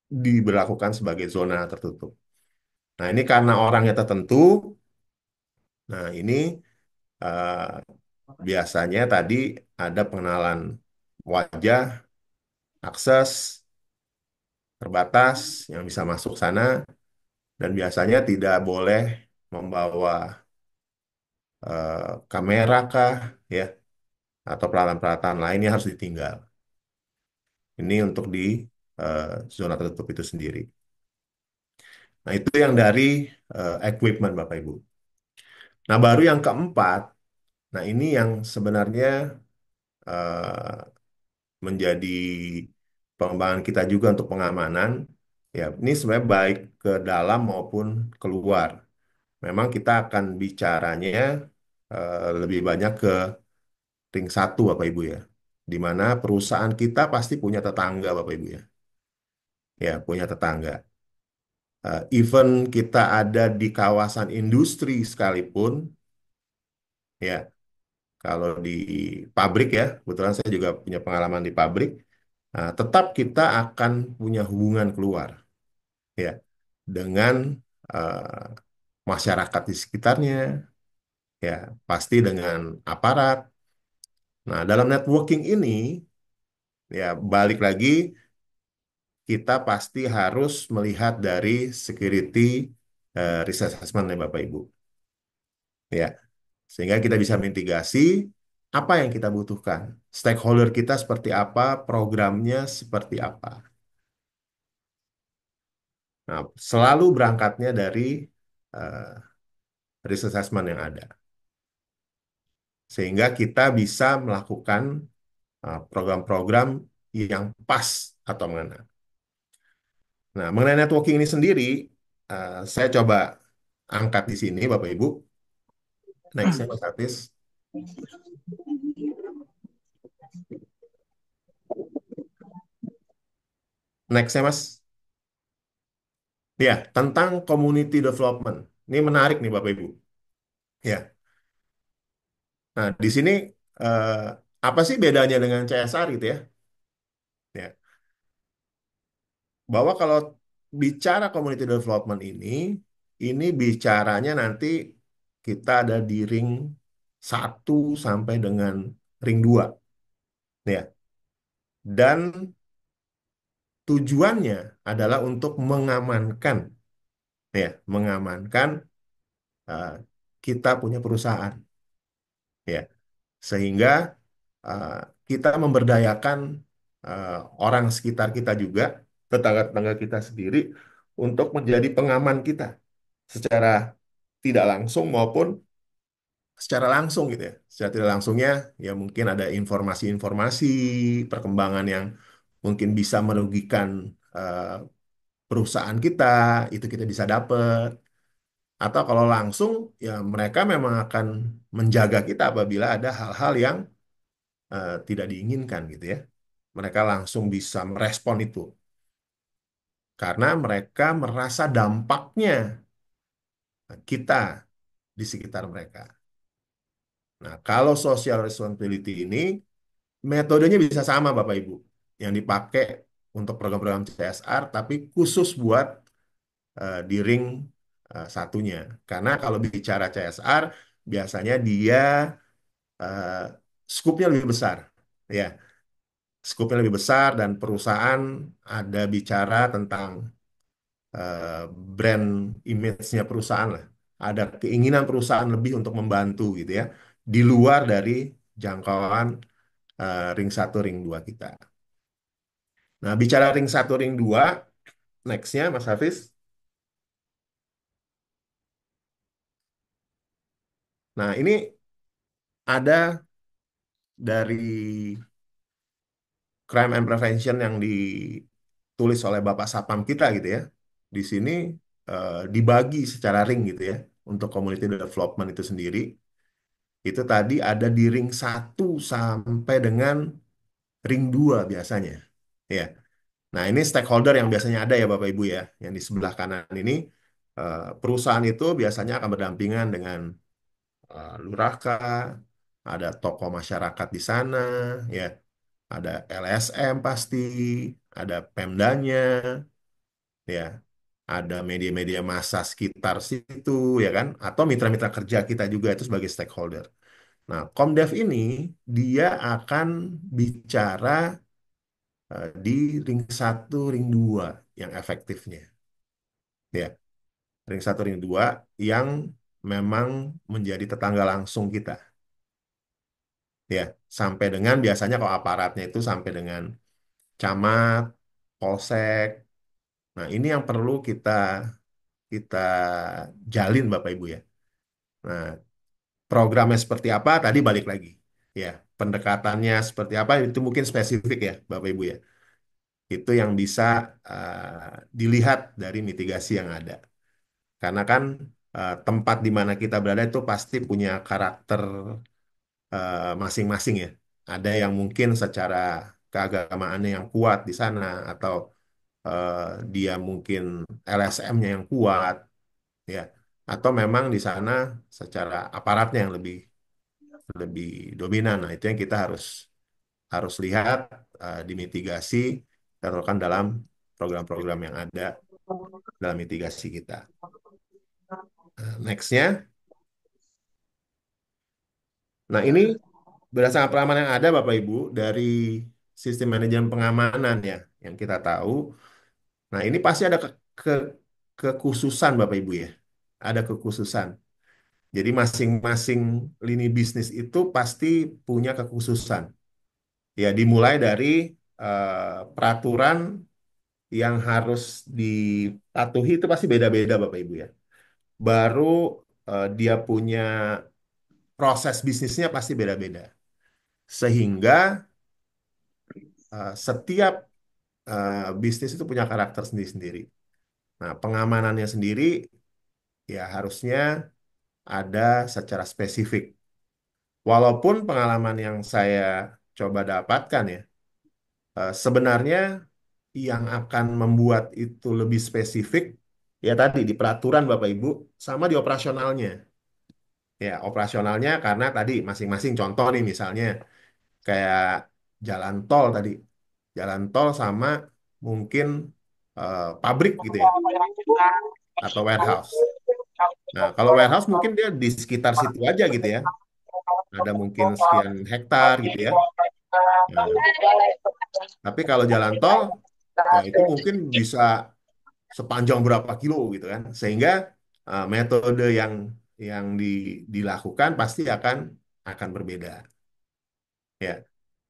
diberlakukan sebagai zona tertutup. Nah, ini karena orangnya tertentu. Nah, ini eh, biasanya tadi ada pengenalan wajah, akses terbatas yang bisa masuk sana, dan biasanya tidak boleh membawa kamera kah, ya, atau peralatan-peralatan lainnya harus ditinggal. Ini untuk di zona tertutup itu sendiri. Nah, itu yang dari equipment, Bapak Ibu. Nah, baru yang keempat, nah ini yang sebenarnya menjadi pengembangan kita juga untuk pengamanan. Ya, ini sebenarnya baik ke dalam maupun keluar. Memang kita akan bicaranya lebih banyak ke ring satu, Bapak Ibu ya. Di mana perusahaan kita pasti punya tetangga, Bapak Ibu ya. Ya, punya tetangga. Even kita ada di kawasan industri sekalipun, ya, kalau di pabrik ya, kebetulan saya juga punya pengalaman di pabrik. tetap kita akan punya hubungan keluar ya dengan eh, masyarakat di sekitarnya, ya pasti dengan aparat. Nah, dalam networking ini ya balik lagi kita pasti harus melihat dari security risk assessment ya Bapak Ibu. Ya, sehingga kita bisa mitigasi apa yang kita butuhkan. Stakeholder kita seperti apa, programnya seperti apa. Nah, selalu berangkatnya dari eh, risk assessment yang ada. Sehingga kita bisa melakukan program-program yang pas atau mengena. Nah, mengenai networking ini sendiri, saya coba angkat di sini, Bapak Ibu. Next-nya, Mas Hafiz. Next-nya, Mas. Ya, tentang community development. Ini menarik nih, Bapak Ibu. Ya, nah di sini eh, apa sih bedanya dengan CSR gitu ya? Ya, bahwa kalau bicara community development ini bicaranya nanti kita ada di ring 1 sampai dengan ring 2. Ya. Dan tujuannya adalah untuk mengamankan, ya, mengamankan eh, kita punya perusahaan, ya, sehingga eh, kita memberdayakan eh, orang sekitar kita juga, tetangga-tetangga kita sendiri, untuk menjadi pengaman kita secara tidak langsung maupun secara langsung gitu ya. Secara tidak langsungnya ya mungkin ada informasi-informasi perkembangan yang mungkin bisa merugikan eh, perusahaan kita, itu kita bisa dapat. Atau kalau langsung ya mereka memang akan menjaga kita apabila ada hal-hal yang tidak diinginkan gitu ya. Mereka langsung bisa merespon itu karena mereka merasa dampaknya kita di sekitar mereka. Nah, kalau social responsibility ini metodenya bisa sama Bapak Ibu yang dipakai untuk program-program CSR tapi khusus buat di ring satunya. Karena kalau bicara CSR biasanya dia eh, skupnya lebih besar. Ya, skupnya lebih besar dan perusahaan ada bicara tentang eh, brand image-nya perusahaan lah. Ada keinginan perusahaan lebih untuk membantu gitu ya, di luar dari jangkauan ring satu ring 2 kita. Nah, bicara ring satu ring 2 next-nya Mas Hafiz. Nah, ini ada dari Crime and Prevention yang ditulis oleh Bapak Sapam kita gitu ya. Di sini dibagi secara ring gitu ya untuk community development itu sendiri. Itu tadi ada di ring 1 sampai dengan ring 2 biasanya. Ya. Nah, ini stakeholder yang biasanya ada ya Bapak Ibu ya. Yang di sebelah kanan ini perusahaan itu biasanya akan berdampingan dengan lurah kah, ada tokoh masyarakat di sana, ya, ada LSM pasti, ada Pemdanya, ya, ada media-media massa sekitar situ, ya kan, atau mitra-mitra kerja kita juga itu sebagai stakeholder. Nah, Komdev ini dia akan bicara di ring satu, ring 2 yang efektifnya, ya, ring satu, ring 2 yang memang menjadi tetangga langsung kita. Ya, sampai dengan biasanya kalau aparatnya itu sampai dengan camat, polsek. Nah, ini yang perlu kita kita jalin Bapak Ibu ya. Nah, programnya seperti apa tadi balik lagi. Ya, pendekatannya seperti apa itu mungkin spesifik ya Bapak Ibu ya. Itu yang bisa dilihat dari mitigasi yang ada. Karena kan tempat di mana kita berada itu pasti punya karakter masing-masing ya. Ada yang mungkin secara keagamaannya yang kuat di sana atau eh, dia mungkin LSM-nya yang kuat ya. Atau memang di sana secara aparatnya yang lebih lebih dominan. Nah, itu yang kita harus harus lihat, dimitigasi, terutama dalam program-program yang ada dalam mitigasi kita. Nah, nextnya, nah ini berdasarkan pengalaman yang ada Bapak Ibu dari sistem manajemen pengamanan ya, yang kita tahu. Nah ini pasti ada kekhususan Bapak Ibu ya, ada kekhususan. Jadi masing-masing lini bisnis itu pasti punya kekhususan. Ya dimulai dari peraturan yang harus dipatuhi itu pasti beda-beda Bapak Ibu ya. Baru dia punya proses bisnisnya pasti beda-beda. Sehingga setiap bisnis itu punya karakter sendiri-sendiri. Nah, pengamanannya sendiri ya harusnya ada secara spesifik. Walaupun pengalaman yang saya coba dapatkan ya, sebenarnya yang akan membuat itu lebih spesifik ya tadi di peraturan Bapak Ibu sama di operasionalnya. Ya, operasionalnya karena tadi masing-masing contoh nih misalnya kayak jalan tol tadi. Jalan tol sama mungkin pabrik gitu ya atau warehouse. Nah, kalau warehouse mungkin dia di sekitar situ aja gitu ya. Ada mungkin sekian hektar gitu ya. Nah, tapi kalau jalan tol ya itu mungkin bisa sepanjang berapa kilo gitu kan. Sehingga metode yang dilakukan pasti akan berbeda ya.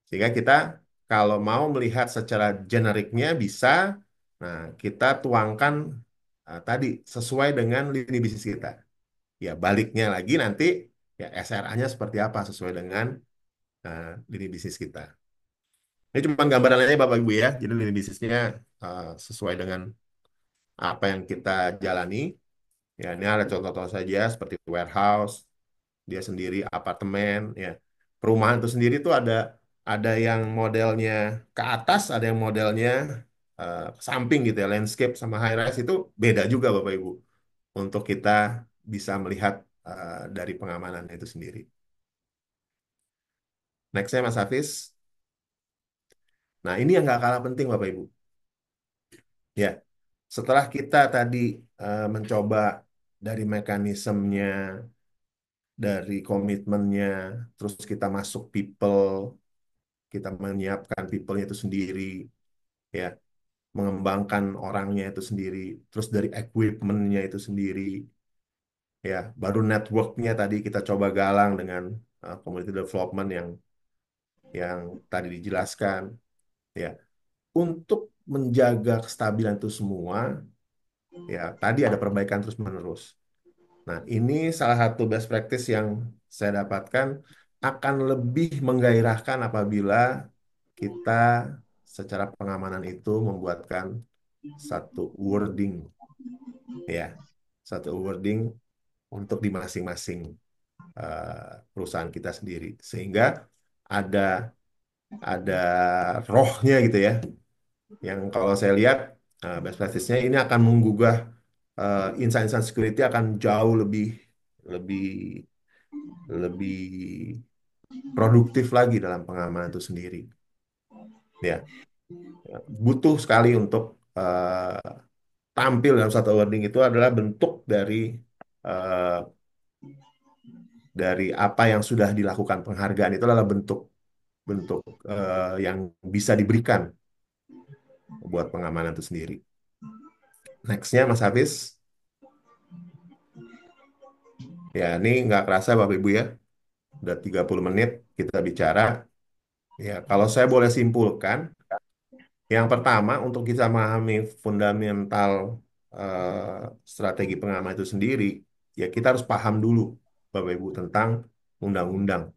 Sehingga kita kalau mau melihat secara generiknya bisa, nah kita tuangkan tadi sesuai dengan lini bisnis kita. Ya baliknya lagi nanti ya SRA-nya seperti apa sesuai dengan lini bisnis kita. Ini cuma gambaran aja Bapak Ibu ya. Jadi lini bisnisnya sesuai dengan apa yang kita jalani. Ya ini ada contoh-contoh saja seperti warehouse, dia sendiri apartemen ya. Perumahan itu sendiri tuh ada yang modelnya ke atas, ada yang modelnya ke samping gitu ya, landscape sama high rise itu beda juga Bapak Ibu untuk kita bisa melihat dari pengamanan itu sendiri. Nextnya Mas Hafiz. Nah ini yang nggak kalah penting Bapak Ibu. Ya, setelah kita tadi mencoba dari mekanismenya, dari komitmennya, terus kita masuk people, kita menyiapkan people-nya itu sendiri, ya, mengembangkan orangnya itu sendiri, terus dari equipment-nya itu sendiri, ya, baru network-nya tadi kita coba galang dengan community development yang tadi dijelaskan, ya, untuk menjaga kestabilan itu semua, ya, tadi ada perbaikan terus-menerus. Nah, ini salah satu best practice yang saya dapatkan akan lebih menggairahkan apabila kita secara pengamanan itu membuatkan satu wording, ya, satu wording untuk di masing-masing perusahaan kita sendiri, sehingga ada ada rohnya gitu ya. Yang kalau saya lihat best practice-nya ini akan menggugah insan-insan security akan jauh lebih lebih lebih produktif lagi dalam pengamanan itu sendiri. Ya, butuh sekali untuk tampil dalam satu awarding itu adalah bentuk eh, dari apa yang sudah dilakukan penghargaan itu adalah bentuk bentuk yang bisa diberikan buat pengamanan itu sendiri. Nextnya Mas Hafiz, ya ini nggak kerasa Bapak Ibu ya, udah 30 menit kita bicara. Ya, kalau saya boleh simpulkan, yang pertama, untuk kita memahami fundamental strategi pengamanan itu sendiri, ya kita harus paham dulu, Bapak Ibu, tentang undang-undang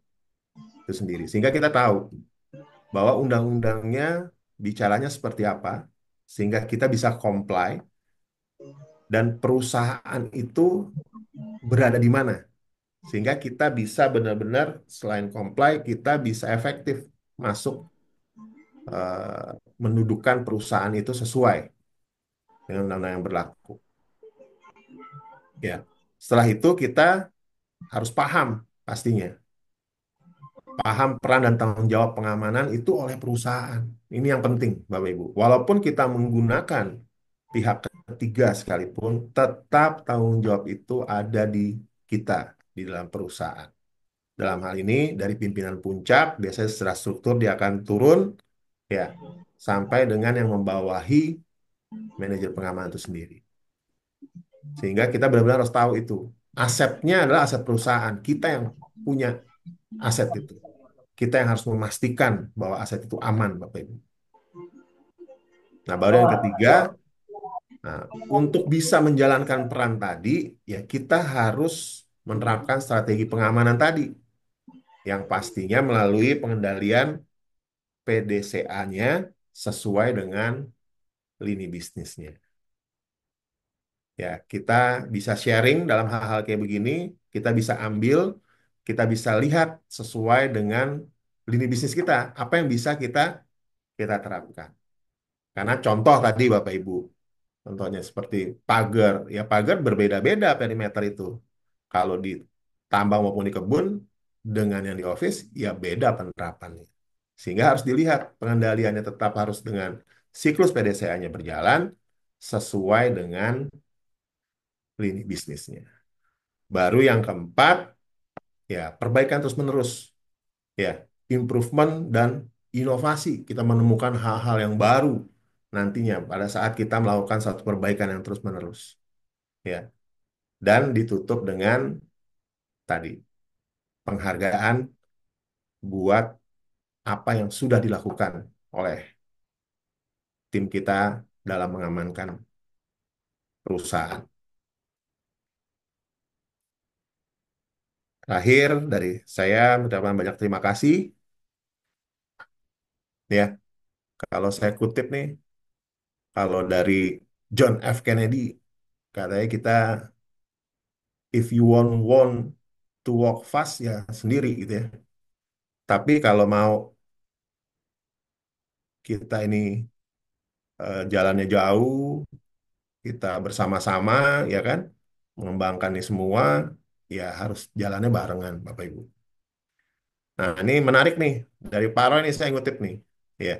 itu sendiri. Sehingga kita tahu bahwa undang-undangnya bicaranya seperti apa, sehingga kita bisa comply, dan perusahaan itu berada di mana. Sehingga kita bisa benar-benar, selain comply, kita bisa efektif masuk eh, mendudukan perusahaan itu sesuai dengan undang-undang yang berlaku. Ya, setelah itu kita harus paham pastinya paham peran dan tanggung jawab pengamanan itu oleh perusahaan. Ini yang penting, Bapak Ibu. Walaupun kita menggunakan pihak ketiga sekalipun, tetap tanggung jawab itu ada di kita, di dalam perusahaan. Dalam hal ini, dari pimpinan puncak, biasanya secara struktur dia akan turun, ya, sampai dengan yang membawahi manajer pengamanan itu sendiri. Sehingga kita benar-benar harus tahu itu. Asetnya adalah aset perusahaan. Kita yang punya aset itu. Kita yang harus memastikan bahwa aset itu aman, Bapak Ibu. Nah, baru yang ketiga, nah, untuk bisa menjalankan peran tadi, ya kita harus menerapkan strategi pengamanan tadi, yang pastinya melalui pengendalian PDCA-nya sesuai dengan lini bisnisnya. Ya, kita bisa sharing dalam hal-hal kayak begini, kita bisa ambil, kita bisa lihat sesuai dengan lini bisnis kita, apa yang bisa kita terapkan. Karena contoh tadi Bapak Ibu, contohnya seperti pagar, ya pagar berbeda-beda perimeter itu. Kalau di tambang maupun di kebun dengan yang di office, ya beda penerapannya. Sehingga harus dilihat pengendaliannya tetap harus dengan siklus PDCA-nya berjalan sesuai dengan lini bisnisnya. Baru yang keempat, ya perbaikan terus-menerus, ya improvement dan inovasi. Kita menemukan hal-hal yang baru nantinya pada saat kita melakukan satu perbaikan yang terus-menerus, ya. Dan ditutup dengan tadi penghargaan buat apa yang sudah dilakukan oleh tim kita dalam mengamankan perusahaan. Terakhir dari saya mengucapkan banyak terima kasih, ya. Kalau saya kutip nih, kalau dari John F. Kennedy, katanya kita if you want to walk fast ya sendiri gitu ya. Tapi kalau mau kita ini jalannya jauh, kita bersama-sama ya kan, mengembangkan ini semua, ya harus jalannya barengan Bapak Ibu. Nah, ini menarik nih. Dari Paro ini saya ngutip nih. Ya.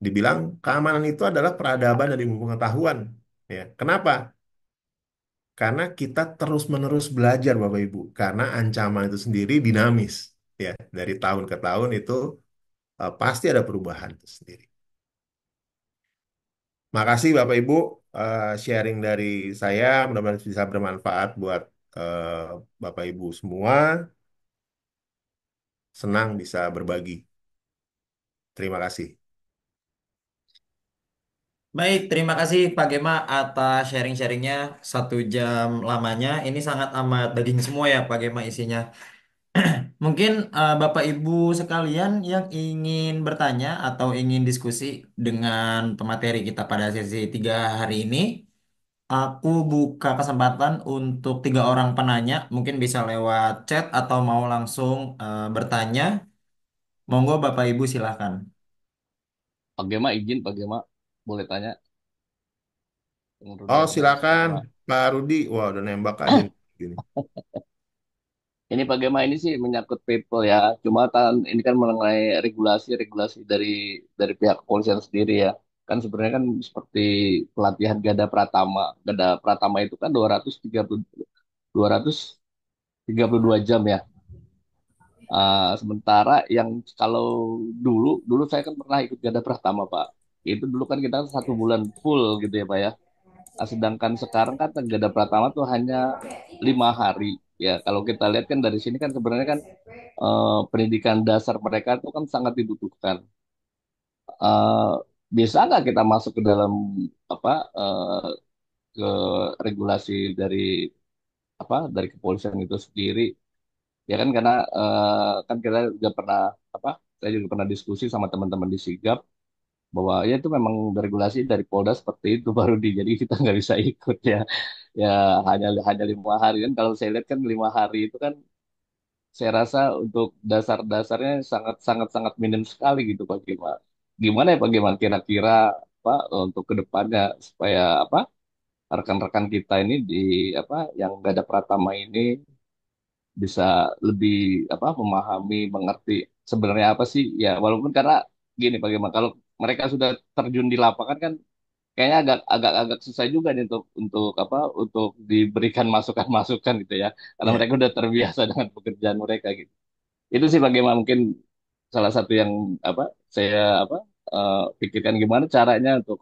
Dibilang keamanan itu adalah peradaban dan ilmu pengetahuan. Ya. Kenapa? Karena kita terus-menerus belajar Bapak Ibu. Karena ancaman itu sendiri dinamis. Ya, dari tahun ke tahun itu pasti ada perubahan itu sendiri. Makasih Bapak Ibu, sharing dari saya mudah-mudahan bisa bermanfaat buat eh, Bapak Ibu semua. Senang bisa berbagi. Terima kasih. Baik, terima kasih Pak Gema atas sharing-sharingnya 1 jam lamanya. Ini sangat amat daging semua ya Pak Gema isinya. Mungkin Bapak Ibu sekalian yang ingin bertanya atau ingin diskusi dengan pemateri kita pada sesi 3 hari ini, aku buka kesempatan untuk 3 orang penanya. Mungkin bisa lewat chat atau mau langsung bertanya. Monggo Bapak Ibu silahkan. Pak Gema izin, Pak Gema boleh tanya menurut Oh, Bapak silakan Gema. Pak Rudi. Wah, udah nembak aja nih. Gini. Ini Pak Gema ini sih menyangkut people ya. Cuma kan ini kan mengenai regulasi-regulasi dari pihak kepolisian sendiri ya. Kan sebenarnya kan seperti pelatihan Gada Pratama. Gada Pratama itu kan 232 jam ya. Sementara yang kalau dulu dulu saya kan pernah ikut Gada Pratama Pak. Itu dulu kan kita 1 bulan full gitu ya Pak ya. Nah, sedangkan sekarang kan Gada Pratama tuh hanya 5 hari. Ya, kalau kita lihat kan dari sini kan sebenarnya kan pendidikan dasar mereka itu kan sangat dibutuhkan. Eh, Bisa nggak kita masuk ke dalam apa ke regulasi dari kepolisian itu sendiri? Ya kan karena kan kita juga pernah apa? Saya juga pernah diskusi sama teman-teman di Sigap bahwa ya itu memang regulasi dari Polda seperti itu baru di jadi kita nggak bisa ikut ya. Ya hanya hanya 5 hari kan kalau saya lihat kan 5 hari itu kan saya rasa untuk dasar-dasarnya sangat sangat sangat minim sekali gitu Pak Gima. Gimana ya Pak Gima kira-kira apa untuk kedepannya supaya apa rekan-rekan kita ini di apa yang Gada Pratama ini bisa lebih apa memahami mengerti sebenarnya apa sih ya, walaupun karena gini, bagaimana kalau mereka sudah terjun di lapangan kan kayaknya agak susah juga nih untuk apa, untuk diberikan masukan-masukan gitu ya, karena Ya. mereka udah terbiasa dengan pekerjaan mereka gitu. Itu sih bagaimana mungkin salah satu yang apa saya apa pikirkan gimana caranya untuk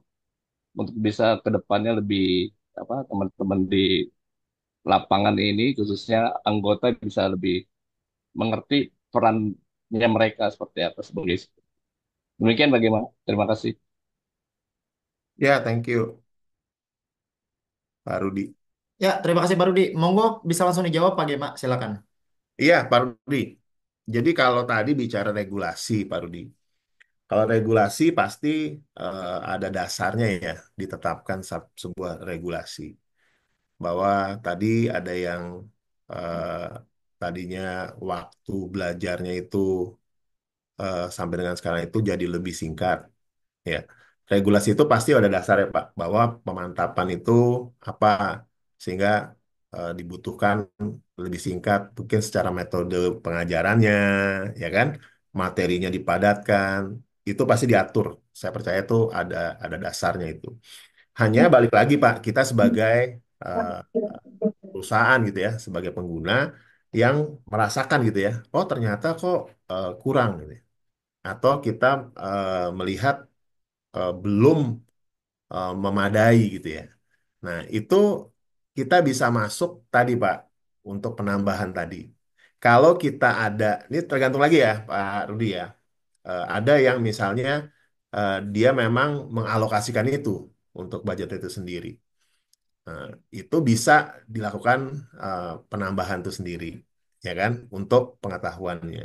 bisa ke depannya lebih apa, teman-teman di lapangan ini khususnya anggota bisa lebih mengerti perannya mereka seperti apa sebagai. Demikian bagaimana? Terima kasih. Ya, thank you, Pak Rudi. Ya, terima kasih Pak Rudi. Monggo bisa langsung dijawab Pak Gema, silakan. Iya, Pak Rudi. Jadi kalau tadi bicara regulasi, Pak Rudi. Kalau regulasi pasti ada dasarnya ya, ditetapkan sebuah regulasi. Bahwa tadi ada yang eh, tadinya waktu belajarnya itu sampai dengan sekarang itu jadi lebih singkat. Ya, regulasi itu pasti ada dasarnya, Pak, bahwa pemantapan itu apa, sehingga dibutuhkan lebih singkat, mungkin secara metode pengajarannya, ya kan, materinya dipadatkan, itu pasti diatur. Saya percaya itu ada dasarnya itu. Hanya balik lagi, Pak, kita sebagai eh, perusahaan gitu ya, sebagai pengguna yang merasakan gitu ya, oh ternyata kok kurang gitu ya. Atau kita melihat belum memadai gitu ya. Nah, itu kita bisa masuk tadi, Pak, untuk penambahan tadi. Kalau kita ada, ini tergantung lagi ya, Pak Rudi ya. Ada yang misalnya dia memang mengalokasikan itu untuk budget itu sendiri. Nah, itu bisa dilakukan penambahan itu sendiri, ya kan, untuk pengetahuannya.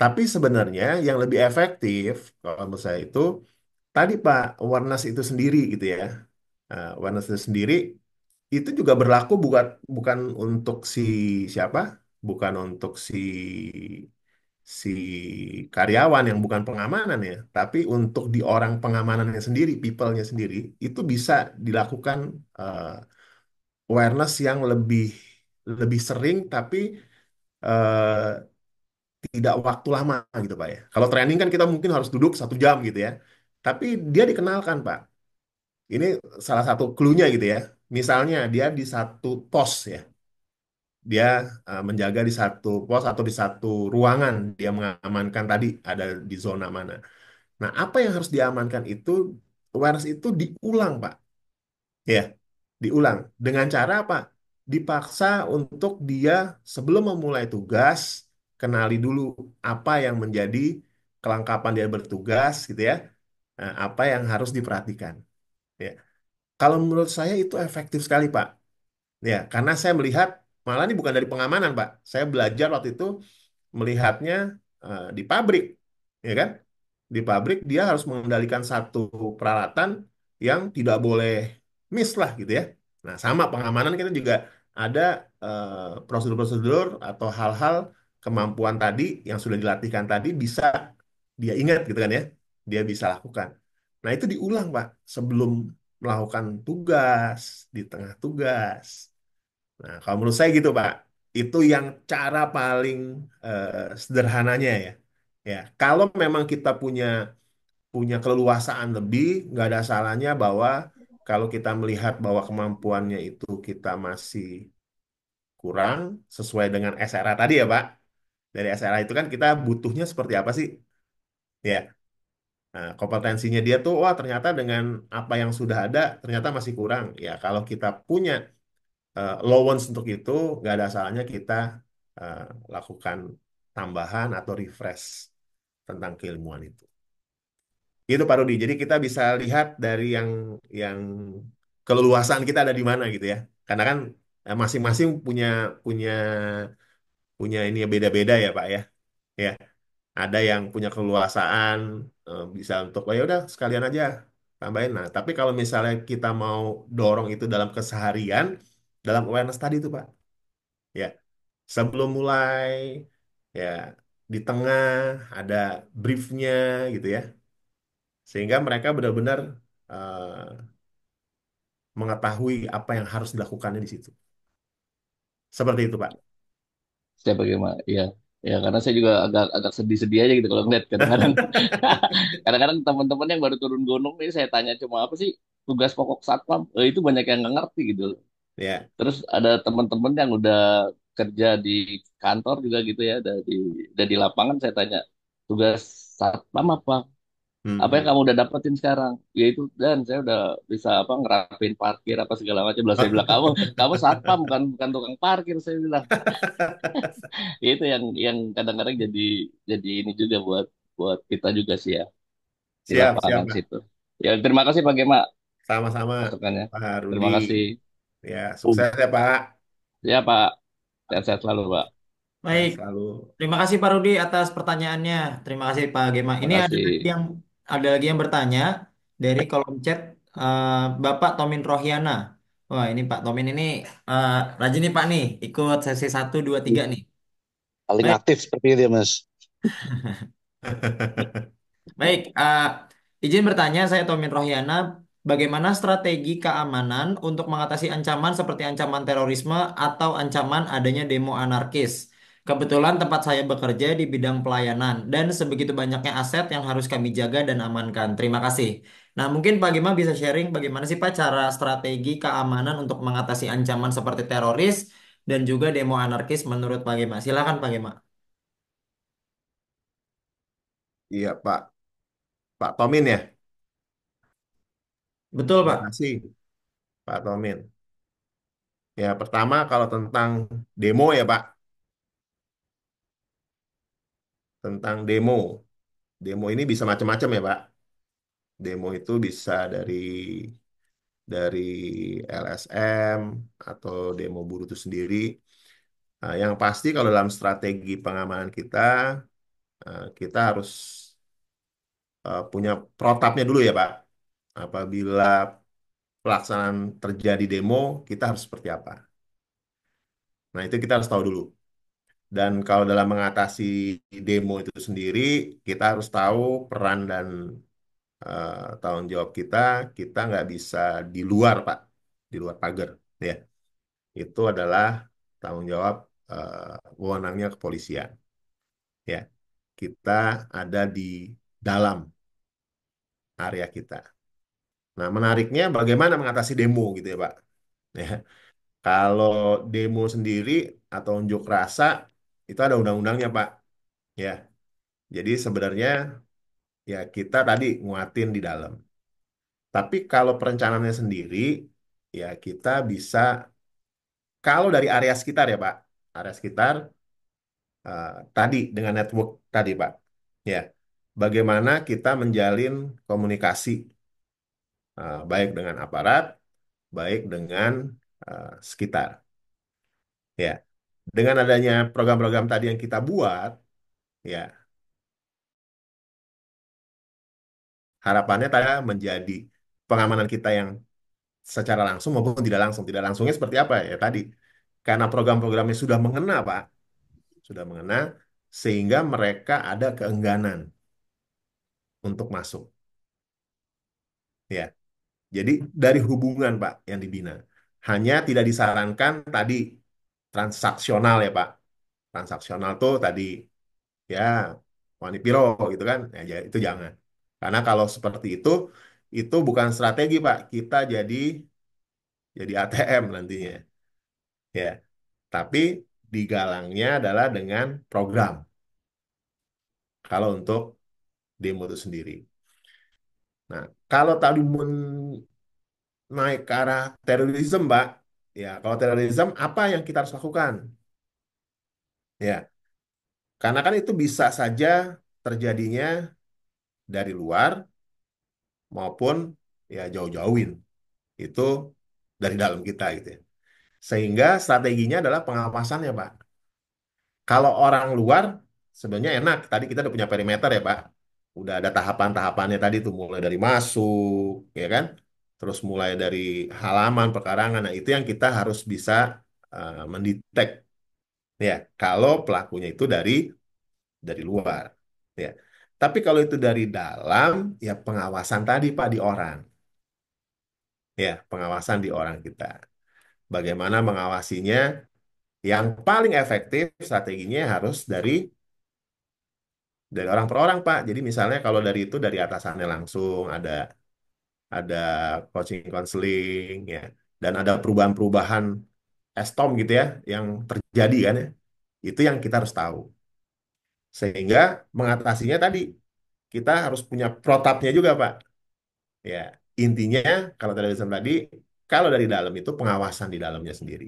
Tapi sebenarnya yang lebih efektif, kalau menurut saya itu, tadi Pak, awareness itu sendiri gitu ya. Awareness itu sendiri itu juga berlaku bukan bukan untuk si siapa, bukan untuk si karyawan yang bukan pengamanan ya, tapi untuk di orang pengamanannya sendiri, people-nya sendiri, itu bisa dilakukan eh, awareness yang lebih lebih sering, tapi eh, tidak waktu lama gitu Pak ya. Kalau training kan kita mungkin harus duduk 1 jam gitu ya, tapi dia dikenalkan Pak. Ini salah satu clue-nya gitu ya. Misalnya dia di satu pos ya, dia menjaga di satu pos atau di satu ruangan, dia mengamankan tadi ada di zona mana. Nah, apa yang harus diamankan itu, awareness itu diulang, Pak. Ya, diulang. Dengan cara apa? Dipaksa untuk dia sebelum memulai tugas, kenali dulu apa yang menjadi kelengkapan dia bertugas, gitu ya. Nah, apa yang harus diperhatikan. Ya. Kalau menurut saya itu efektif sekali, Pak. Ya, karena saya melihat malah ini bukan dari pengamanan, Pak. Saya belajar waktu itu melihatnya di pabrik, ya kan? Di pabrik dia harus mengendalikan satu peralatan yang tidak boleh miss lah gitu ya. Nah, sama pengamanan kita juga ada prosedur-prosedur atau hal-hal kemampuan tadi yang sudah dilatihkan tadi bisa dia ingat gitu kan ya. Dia bisa lakukan. Nah, itu diulang, Pak, sebelum melakukan tugas, di tengah tugas. Nah, kalau menurut saya gitu, Pak. Itu yang cara paling sederhananya ya. Ya, kalau memang kita punya punya keleluasaan lebih, nggak ada salahnya bahwa kalau kita melihat bahwa kemampuannya itu kita masih kurang sesuai dengan SRA tadi ya, Pak. Dari SRA itu kan kita butuhnya seperti apa sih? Ya, nah, kompetensinya dia tuh, wah ternyata dengan apa yang sudah ada ternyata masih kurang. Ya, kalau kita punya allowance untuk itu, nggak ada salahnya kita eh, lakukan tambahan atau refresh tentang keilmuan itu. Gitu Pak Rudi. Jadi kita bisa lihat dari yang keleluasaan kita ada di mana gitu ya. Karena kan masing-masing punya punya punya ini ya beda-beda ya Pak ya. Ya, ada yang punya keleluasaan bisa untuk oh ya udah sekalian aja tambahin. Nah, tapi kalau misalnya kita mau dorong itu dalam keseharian, dalam awareness tadi itu Pak. Ya, sebelum mulai ya di tengah ada briefnya gitu ya, sehingga mereka benar-benar eh, mengetahui apa yang harus dilakukannya di situ. Seperti itu, Pak. Saya bagaimana? Iya. Ya karena saya juga agak agak sedih-sedih aja gitu kalau ngeliat kadang-kadang kadang-kadang teman-teman yang baru turun gunung nih saya tanya cuma apa sih tugas pokok satpam, itu banyak yang nggak ngerti gitu loh. Ya. Terus ada teman-teman yang udah kerja di kantor juga gitu ya, udah di lapangan saya tanya tugas satpam apa? Apa yang Hmm. kamu udah dapetin sekarang? Ya itu dan saya udah bisa apa ngerapin parkir apa segala macam. Lah saya bilang kamu satpam bukan bukan tukang parkir saya bilang. Itu yang kadang-kadang jadi ini juga buat buat kita juga sih ya di Siap, siap, lapangan Pak. situ. Ya terima kasih Pak Gema Sama-sama, masukannya. Pak Rudi. Terima kasih. Ya, sukses ya, Pak. Ya Pak, sehat-sehat selalu Pak. Baik, Sehat selalu. terima kasih Pak Rudi atas pertanyaannya. Terima kasih Pak Gema. Terima Ini kasih. ada lagi yang bertanya dari kolom chat, eh, Bapak Tomin Rohiana. Wah, ini Pak Tomin ini eh, rajin nih Pak nih, ikut sesi 1, 2, 3 nih. Paling Baik, aktif seperti itu ya, Mas. baik. Izin bertanya, saya Tomin Rohiana. Bagaimana strategi keamanan untuk mengatasi ancaman seperti ancaman terorisme atau ancaman adanya demo anarkis? Kebetulan tempat saya bekerja di bidang pelayanan dan sebegitu banyaknya aset yang harus kami jaga dan amankan. Terima kasih. Nah, mungkin Pak Gema bisa sharing bagaimana sih Pak cara strategi keamanan untuk mengatasi ancaman seperti teroris dan juga demo anarkis menurut Pak Gema. Silakan Pak Gema. Iya, Pak. Pak Tomin ya. Betul Terima Pak. kasih, Pak Tomin. Ya, pertama kalau tentang demo ya, Pak. Tentang demo. Demo ini bisa macam-macam ya, Pak. Demo itu bisa dari LSM atau demo buruh itu sendiri. Nah, yang pasti kalau dalam strategi pengamanan kita, kita harus punya protapnya dulu ya, Pak. Apabila pelaksanaan terjadi demo, kita harus seperti apa. Nah, itu kita harus tahu dulu. Dan kalau dalam mengatasi demo itu sendiri, kita harus tahu peran dan tanggung jawab kita. Kita nggak bisa di luar, Pak, di luar pagar. Ya, itu adalah tanggung jawab wewenangnya kepolisian. Ya, kita ada di dalam area kita. Nah, menariknya bagaimana mengatasi demo gitu ya, Pak. Ya, kalau demo sendiri atau unjuk rasa itu ada undang-undangnya, Pak. Ya, jadi sebenarnya ya kita tadi nguatin di dalam. Tapi kalau perencanaannya sendiri, ya kita bisa, kalau dari area sekitar ya Pak, area sekitar tadi dengan network tadi Pak, ya bagaimana kita menjalin komunikasi baik dengan aparat, baik dengan sekitar, ya. Dengan adanya program-program tadi yang kita buat, ya harapannya tadi menjadi pengamanan kita yang secara langsung maupun tidak langsung. Tidak langsungnya seperti apa ya tadi? Karena program-programnya sudah mengena, Pak, sudah mengena sehingga mereka ada keengganan untuk masuk. Ya, jadi dari hubungan, Pak, yang dibina. Hanya tidak disarankan tadi transaksional ya, Pak. Transaksional tuh tadi ya wani piro gitu kan. Ya, itu jangan. Karena kalau seperti itu bukan strategi, Pak. Kita jadi ATM nantinya. Ya, tapi digalangnya adalah dengan program. Kalau untuk demo itu sendiri. Nah, kalau tadi naik ke arah terorisme, Mbak, ya kalau terorisme apa yang kita harus lakukan? Ya, karena kan itu bisa saja terjadinya dari luar maupun ya jauh-jauhin. Itu dari dalam kita gitu ya. Sehingga strateginya adalah pengawasannya, Pak. Kalau orang luar sebenarnya enak. Tadi kita udah punya perimeter ya, Pak. Udah ada tahapan-tahapannya tadi tuh mulai dari masuk, ya kan? Terus mulai dari halaman perkarangan. Nah, itu yang kita harus bisa mendetek ya. Kalau pelakunya itu dari luar, ya. Tapi kalau itu dari dalam, ya pengawasan tadi Pak di orang, ya pengawasan di orang kita. Bagaimana mengawasinya? Yang paling efektif strateginya harus dari orang per orang, Pak. Jadi misalnya kalau dari itu dari atasannya langsung ada coaching counseling ya, dan ada perubahan-perubahan estom gitu ya yang terjadi kan ya. Itu yang kita harus tahu. Sehingga mengatasinya tadi kita harus punya protapnya juga, Pak. Ya, intinya kalau terorisme tadi, kalau dari dalam itu pengawasan di dalamnya sendiri.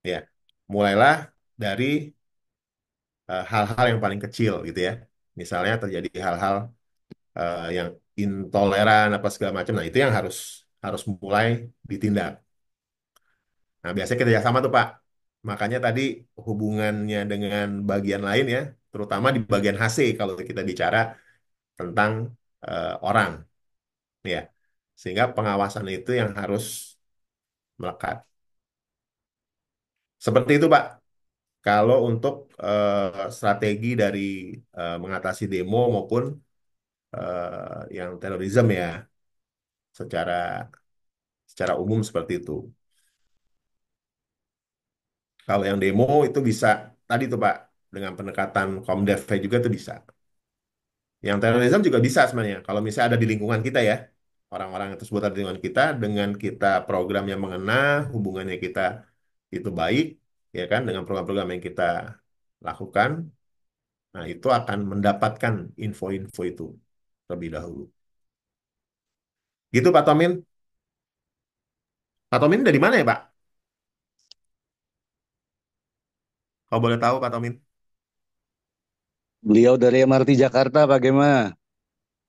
Ya, mulailah dari hal-hal yang paling kecil gitu ya. Misalnya terjadi hal-hal yang intoleran apa segala macam. Nah, itu yang harus harus mulai ditindak. Nah, biasanya kerjasama tuh Pak. Makanya tadi hubungannya dengan bagian lain ya, terutama di bagian HC kalau kita bicara tentang orang, ya. Sehingga pengawasan itu yang harus melekat. Seperti itu Pak. Kalau untuk strategi dari mengatasi demo maupun yang terorisme ya, secara secara umum seperti itu. Kalau yang demo itu bisa tadi tuh Pak, dengan pendekatan Komdev juga tuh bisa. Yang terorisme juga bisa sebenarnya. Kalau misalnya ada di lingkungan kita ya, orang-orang yang tersebut ada di lingkungan kita, dengan kita program yang mengena, hubungannya kita itu baik, ya kan, dengan program-program yang kita lakukan, nah itu akan mendapatkan info-info itu terlebih dahulu. Gitu Pak Tomin. Pak Tomin dari mana ya Pak? Kalau boleh tahu Pak Tomin. Beliau dari MRT Jakarta, Pak Gema.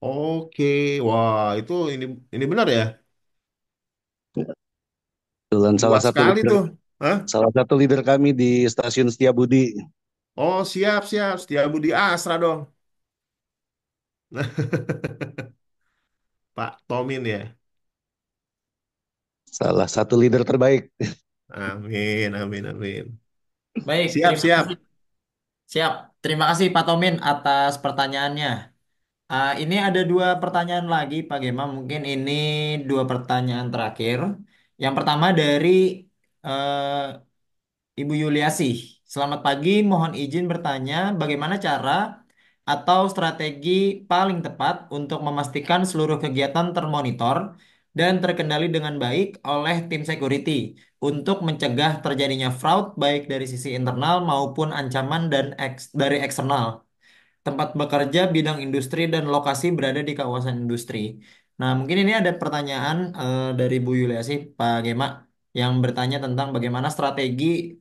Oke, wah ini benar ya. Dan Luas sekali tuh. Hah? salah satu leader kami di Stasiun Setiabudi. Oh siap siap, Setia Budi Asra dong. Pak Tomin ya. Salah satu leader terbaik. Amin, amin, amin. Baik, Siap, terima siap. kasih. Siap. Terima kasih Pak Tomin atas pertanyaannya. Ini ada dua pertanyaan lagi Pak Gema. Mungkin ini dua pertanyaan terakhir. Yang pertama dari eh, Ibu Yuliasih. Selamat pagi, mohon izin bertanya bagaimana cara atau strategi paling tepat untuk memastikan seluruh kegiatan termonitor dan terkendali dengan baik oleh tim security untuk mencegah terjadinya fraud baik dari sisi internal maupun ancaman dari eksternal. Tempat bekerja, bidang industri, dan lokasi berada di kawasan industri. Nah, mungkin ini ada pertanyaan dari Bu Yuliasi, Pak Gema, yang bertanya tentang bagaimana strategi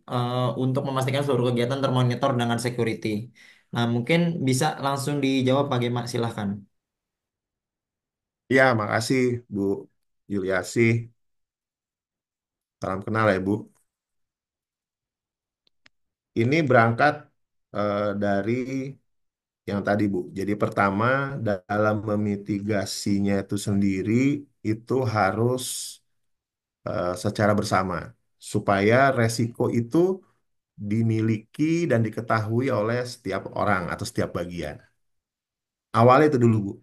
untuk memastikan seluruh kegiatan termonitor dengan security. Nah, mungkin bisa langsung dijawab Pak Gema, silahkan. Ya, makasih Bu Yuliasi. Salam kenal ya Bu. Ini berangkat dari yang tadi Bu. Jadi pertama, dalam memitigasinya itu sendiri, itu harus secara bersama. Supaya resiko itu dimiliki dan diketahui oleh setiap orang atau setiap bagian. Awalnya itu dulu Bu.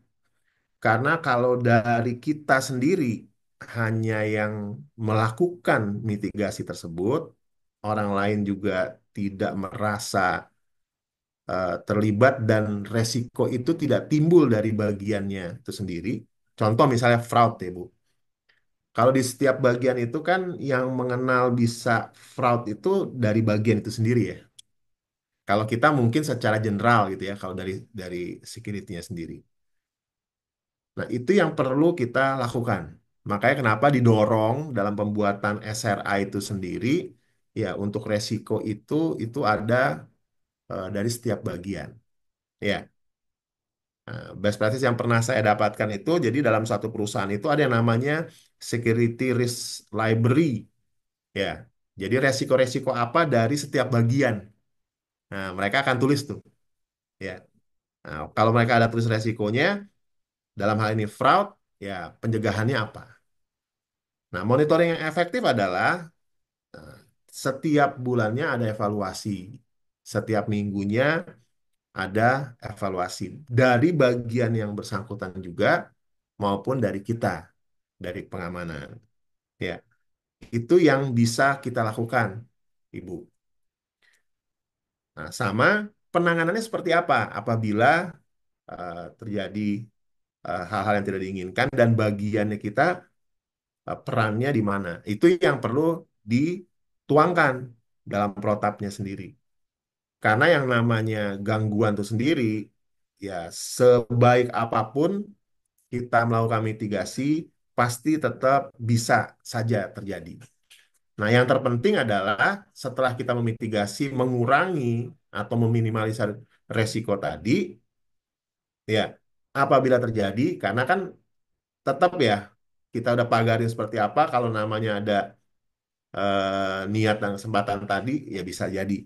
Karena kalau dari kita sendiri hanya yang melakukan mitigasi tersebut, orang lain juga tidak merasa terlibat dan resiko itu tidak timbul dari bagiannya itu sendiri. Contoh misalnya fraud ya Bu. Kalau di setiap bagian itu kan yang mengenal bisa fraud itu dari bagian itu sendiri ya. Kalau kita mungkin secara general gitu ya, kalau dari security-nya sendiri. Nah, itu yang perlu kita lakukan. Makanya kenapa didorong dalam pembuatan SRA itu sendiri, ya untuk resiko itu ada dari setiap bagian. Ya, nah, best practice yang pernah saya dapatkan itu, jadi dalam satu perusahaan itu ada yang namanya Security Risk Library. Ya, jadi resiko-resiko apa dari setiap bagian. Nah, mereka akan tulis tuh. Ya, nah, kalau mereka ada tulis resikonya, dalam hal ini fraud, ya pencegahannya apa? Nah, monitoring yang efektif adalah eh, setiap bulannya ada evaluasi, setiap minggunya ada evaluasi dari bagian yang bersangkutan juga maupun dari kita, dari pengamanan. Ya, itu yang bisa kita lakukan. Ibu. Nah, sama penanganannya seperti apa apabila terjadi hal-hal yang tidak diinginkan dan bagiannya kita perannya di mana. Itu yang perlu dituangkan dalam protapnya sendiri. Karena yang namanya gangguan itu sendiri, ya sebaik apapun kita melakukan mitigasi, pasti tetap bisa saja terjadi. Nah, yang terpenting adalah setelah kita memitigasi, mengurangi atau meminimalisir resiko tadi, ya apabila terjadi, karena kan tetap ya kita udah pagarin seperti apa, kalau namanya ada niat dan kesempatan tadi, ya bisa jadi.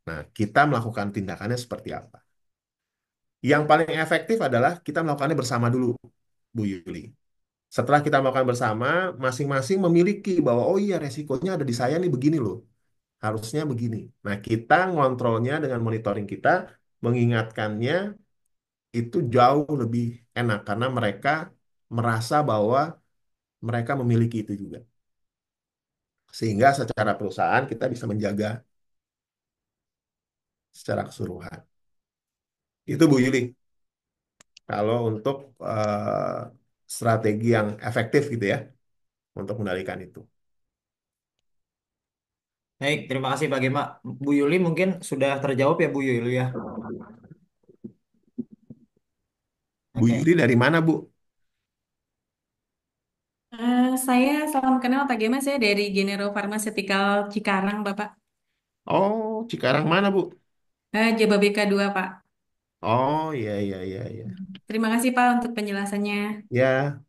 Nah, kita melakukan tindakannya seperti apa? Yang paling efektif adalah kita melakukannya bersama dulu, Bu Yuli. Setelah kita melakukan bersama, masing-masing memiliki bahwa, oh iya resikonya ada di saya nih begini loh. Harusnya begini. Nah, kita ngontrolnya dengan monitoring kita, mengingatkannya itu jauh lebih enak karena mereka merasa bahwa mereka memiliki itu juga. Sehingga secara perusahaan kita bisa menjaga secara keseluruhan. Itu Bu Yuli. Kalau untuk strategi yang efektif gitu ya untuk mengendalikan itu. Baik, terima kasih Pak Gema. Bu Yuli mungkin sudah terjawab ya Bu Yuli ya. Bu Oke. Yuli dari mana Bu? Saya salam kenal Pak Gema, saya dari Genero Pharmaceutical Cikarang, Bapak. Oh, Cikarang mana Bu? Jababeka 2, Pak. Oh, iya iya iya iya. Terima kasih Pak untuk penjelasannya. Ya,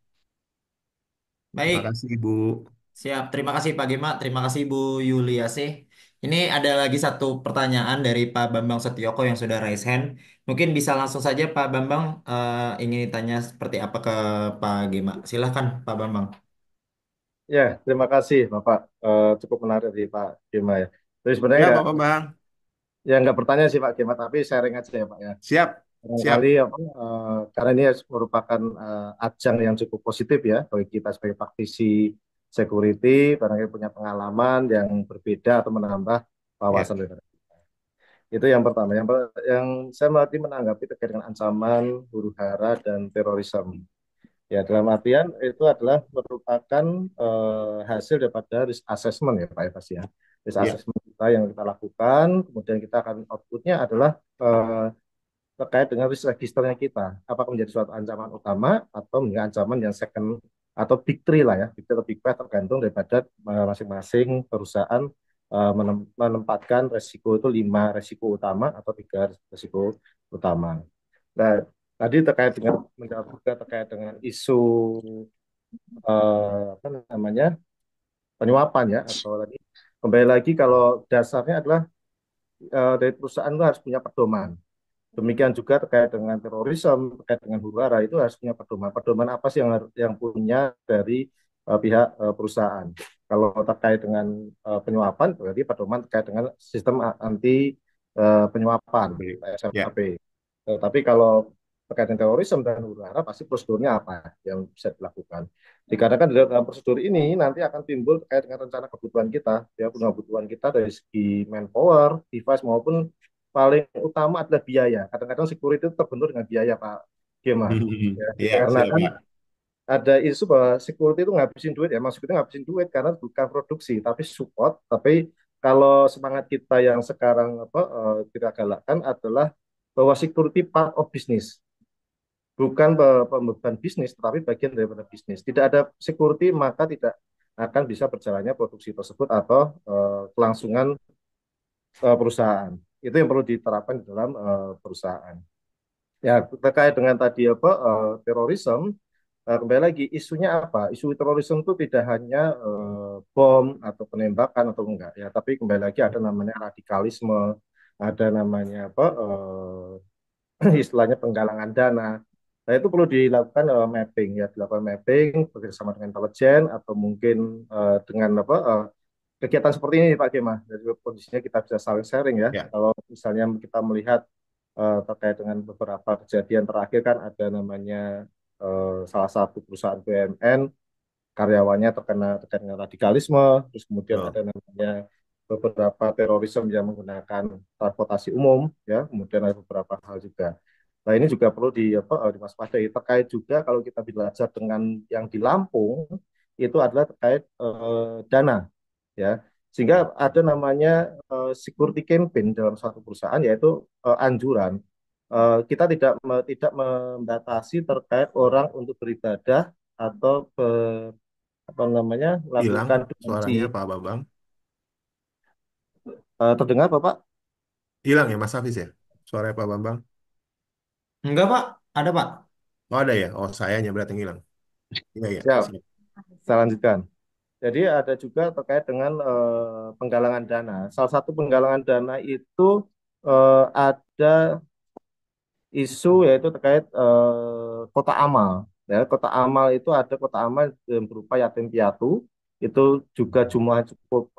terima Baik, kasih Ibu. siap. Terima kasih Pak Gema. Terima kasih Bu Yuliasih. Ini ada lagi satu pertanyaan dari Pak Bambang Setioko yang sudah raise hand. Mungkin bisa langsung saja Pak Bambang ingin ditanya seperti apa ke Pak Gema. Silahkan Pak Bambang. Ya, terima kasih Bapak. Cukup menarik dari Pak Gema ya. Jadi sebenarnya Ya, Pak Bambang. nggak bertanya sih Pak Gema, tapi sharing aja ya Pak ya. Siap, Barangkali siap. apa, karena ini merupakan ajang yang cukup positif ya bagi kita sebagai praktisi security, barangkali punya pengalaman yang berbeda atau menambah Ya, wawasan daripada itu yang pertama. Yang saya menanggapi terkait dengan ancaman huru hara dan terorisme. Ya, dalam artian itu adalah merupakan hasil daripada risk assessment ya Pak Evas ya. Risk ya, assessment kita yang kita lakukan, kemudian kita akan outputnya adalah terkait dengan risk registernya kita. Apakah menjadi suatu ancaman utama atau menjadi ancaman yang second atau big three lah ya, big three atau big five tergantung daripada masing-masing perusahaan menempatkan resiko itu 5 resiko utama atau 3 resiko utama. Nah, tadi terkait dengan menjawab juga terkait dengan isu apa namanya penyuapan ya atau tadi kembali lagi kalau dasarnya adalah dari perusahaan itu harus punya pedoman. Demikian juga terkait dengan terorisme, terkait dengan huru hara itu harus punya pedoman. Pedoman apa sih yang punya dari pihak perusahaan? Kalau terkait dengan penyuapan, berarti pedoman terkait dengan sistem anti penyuapan, baik. Ya, SMAP. Tapi kalau terkait dengan terorisme dan huru hara, pasti prosedurnya apa yang bisa dilakukan. Dikarenakan di dalam prosedur ini nanti akan timbul terkait dengan rencana kebutuhan kita, ya kebutuhan kita dari segi manpower, device maupun paling utama adalah biaya. Kadang-kadang security itu terbentur dengan biaya, Pak Gema. Ya, ya, karena kan silakan. ada isu bahwa security itu ngabisin duit ya, maksudnya ngabisin duit karena bukan produksi, tapi support. Tapi kalau semangat kita yang sekarang kita galakkan adalah bahwa security part of business, bukan beban bisnis, tetapi bagian daripada bisnis. Tidak ada security maka tidak akan bisa berjalannya produksi tersebut atau kelangsungan perusahaan. Itu yang perlu diterapkan di dalam perusahaan. Ya, terkait dengan tadi terorisme, kembali lagi isunya apa? Isu terorisme itu tidak hanya bom atau penembakan atau enggak ya, tapi kembali lagi ada namanya radikalisme, ada namanya istilahnya penggalangan dana. Nah, itu perlu dilakukan mapping ya, dilakukan mapping bekerjasama dengan intelijen atau mungkin dengan kegiatan seperti ini Pak Kema. Jadi kondisinya kita bisa saling sharing ya. Ya, Kalau misalnya kita melihat terkait dengan beberapa kejadian terakhir kan ada namanya salah satu perusahaan BUMN karyawannya terkena radikalisme, terus kemudian ada betul. namanya beberapa terorisme yang menggunakan transportasi umum, ya, kemudian ada beberapa hal juga. Nah, ini juga perlu diwaspadai. Terkait juga kalau kita belajar dengan yang di Lampung, itu adalah terkait dana, ya. Sehingga ada namanya security campaign dalam suatu perusahaan, yaitu anjuran kita tidak membatasi terkait orang untuk beribadah atau apa namanya Hilang melakukan donasi. suaranya Pak Bambang. Terdengar Bapak? Hilang ya Mas Hafiz ya? Suaranya Pak Bambang. Enggak, Pak. Ada, Pak. Oh ada ya? Oh sayanya berarti yang hilang. Iya iya. Ya, Siap. saya lanjutkan. Jadi ada juga terkait dengan penggalangan dana. Salah satu penggalangan dana itu ada isu yaitu terkait kota amal. Ya, kota amal itu ada kota amal yang berupa yatim piatu. Itu juga jumlah cukup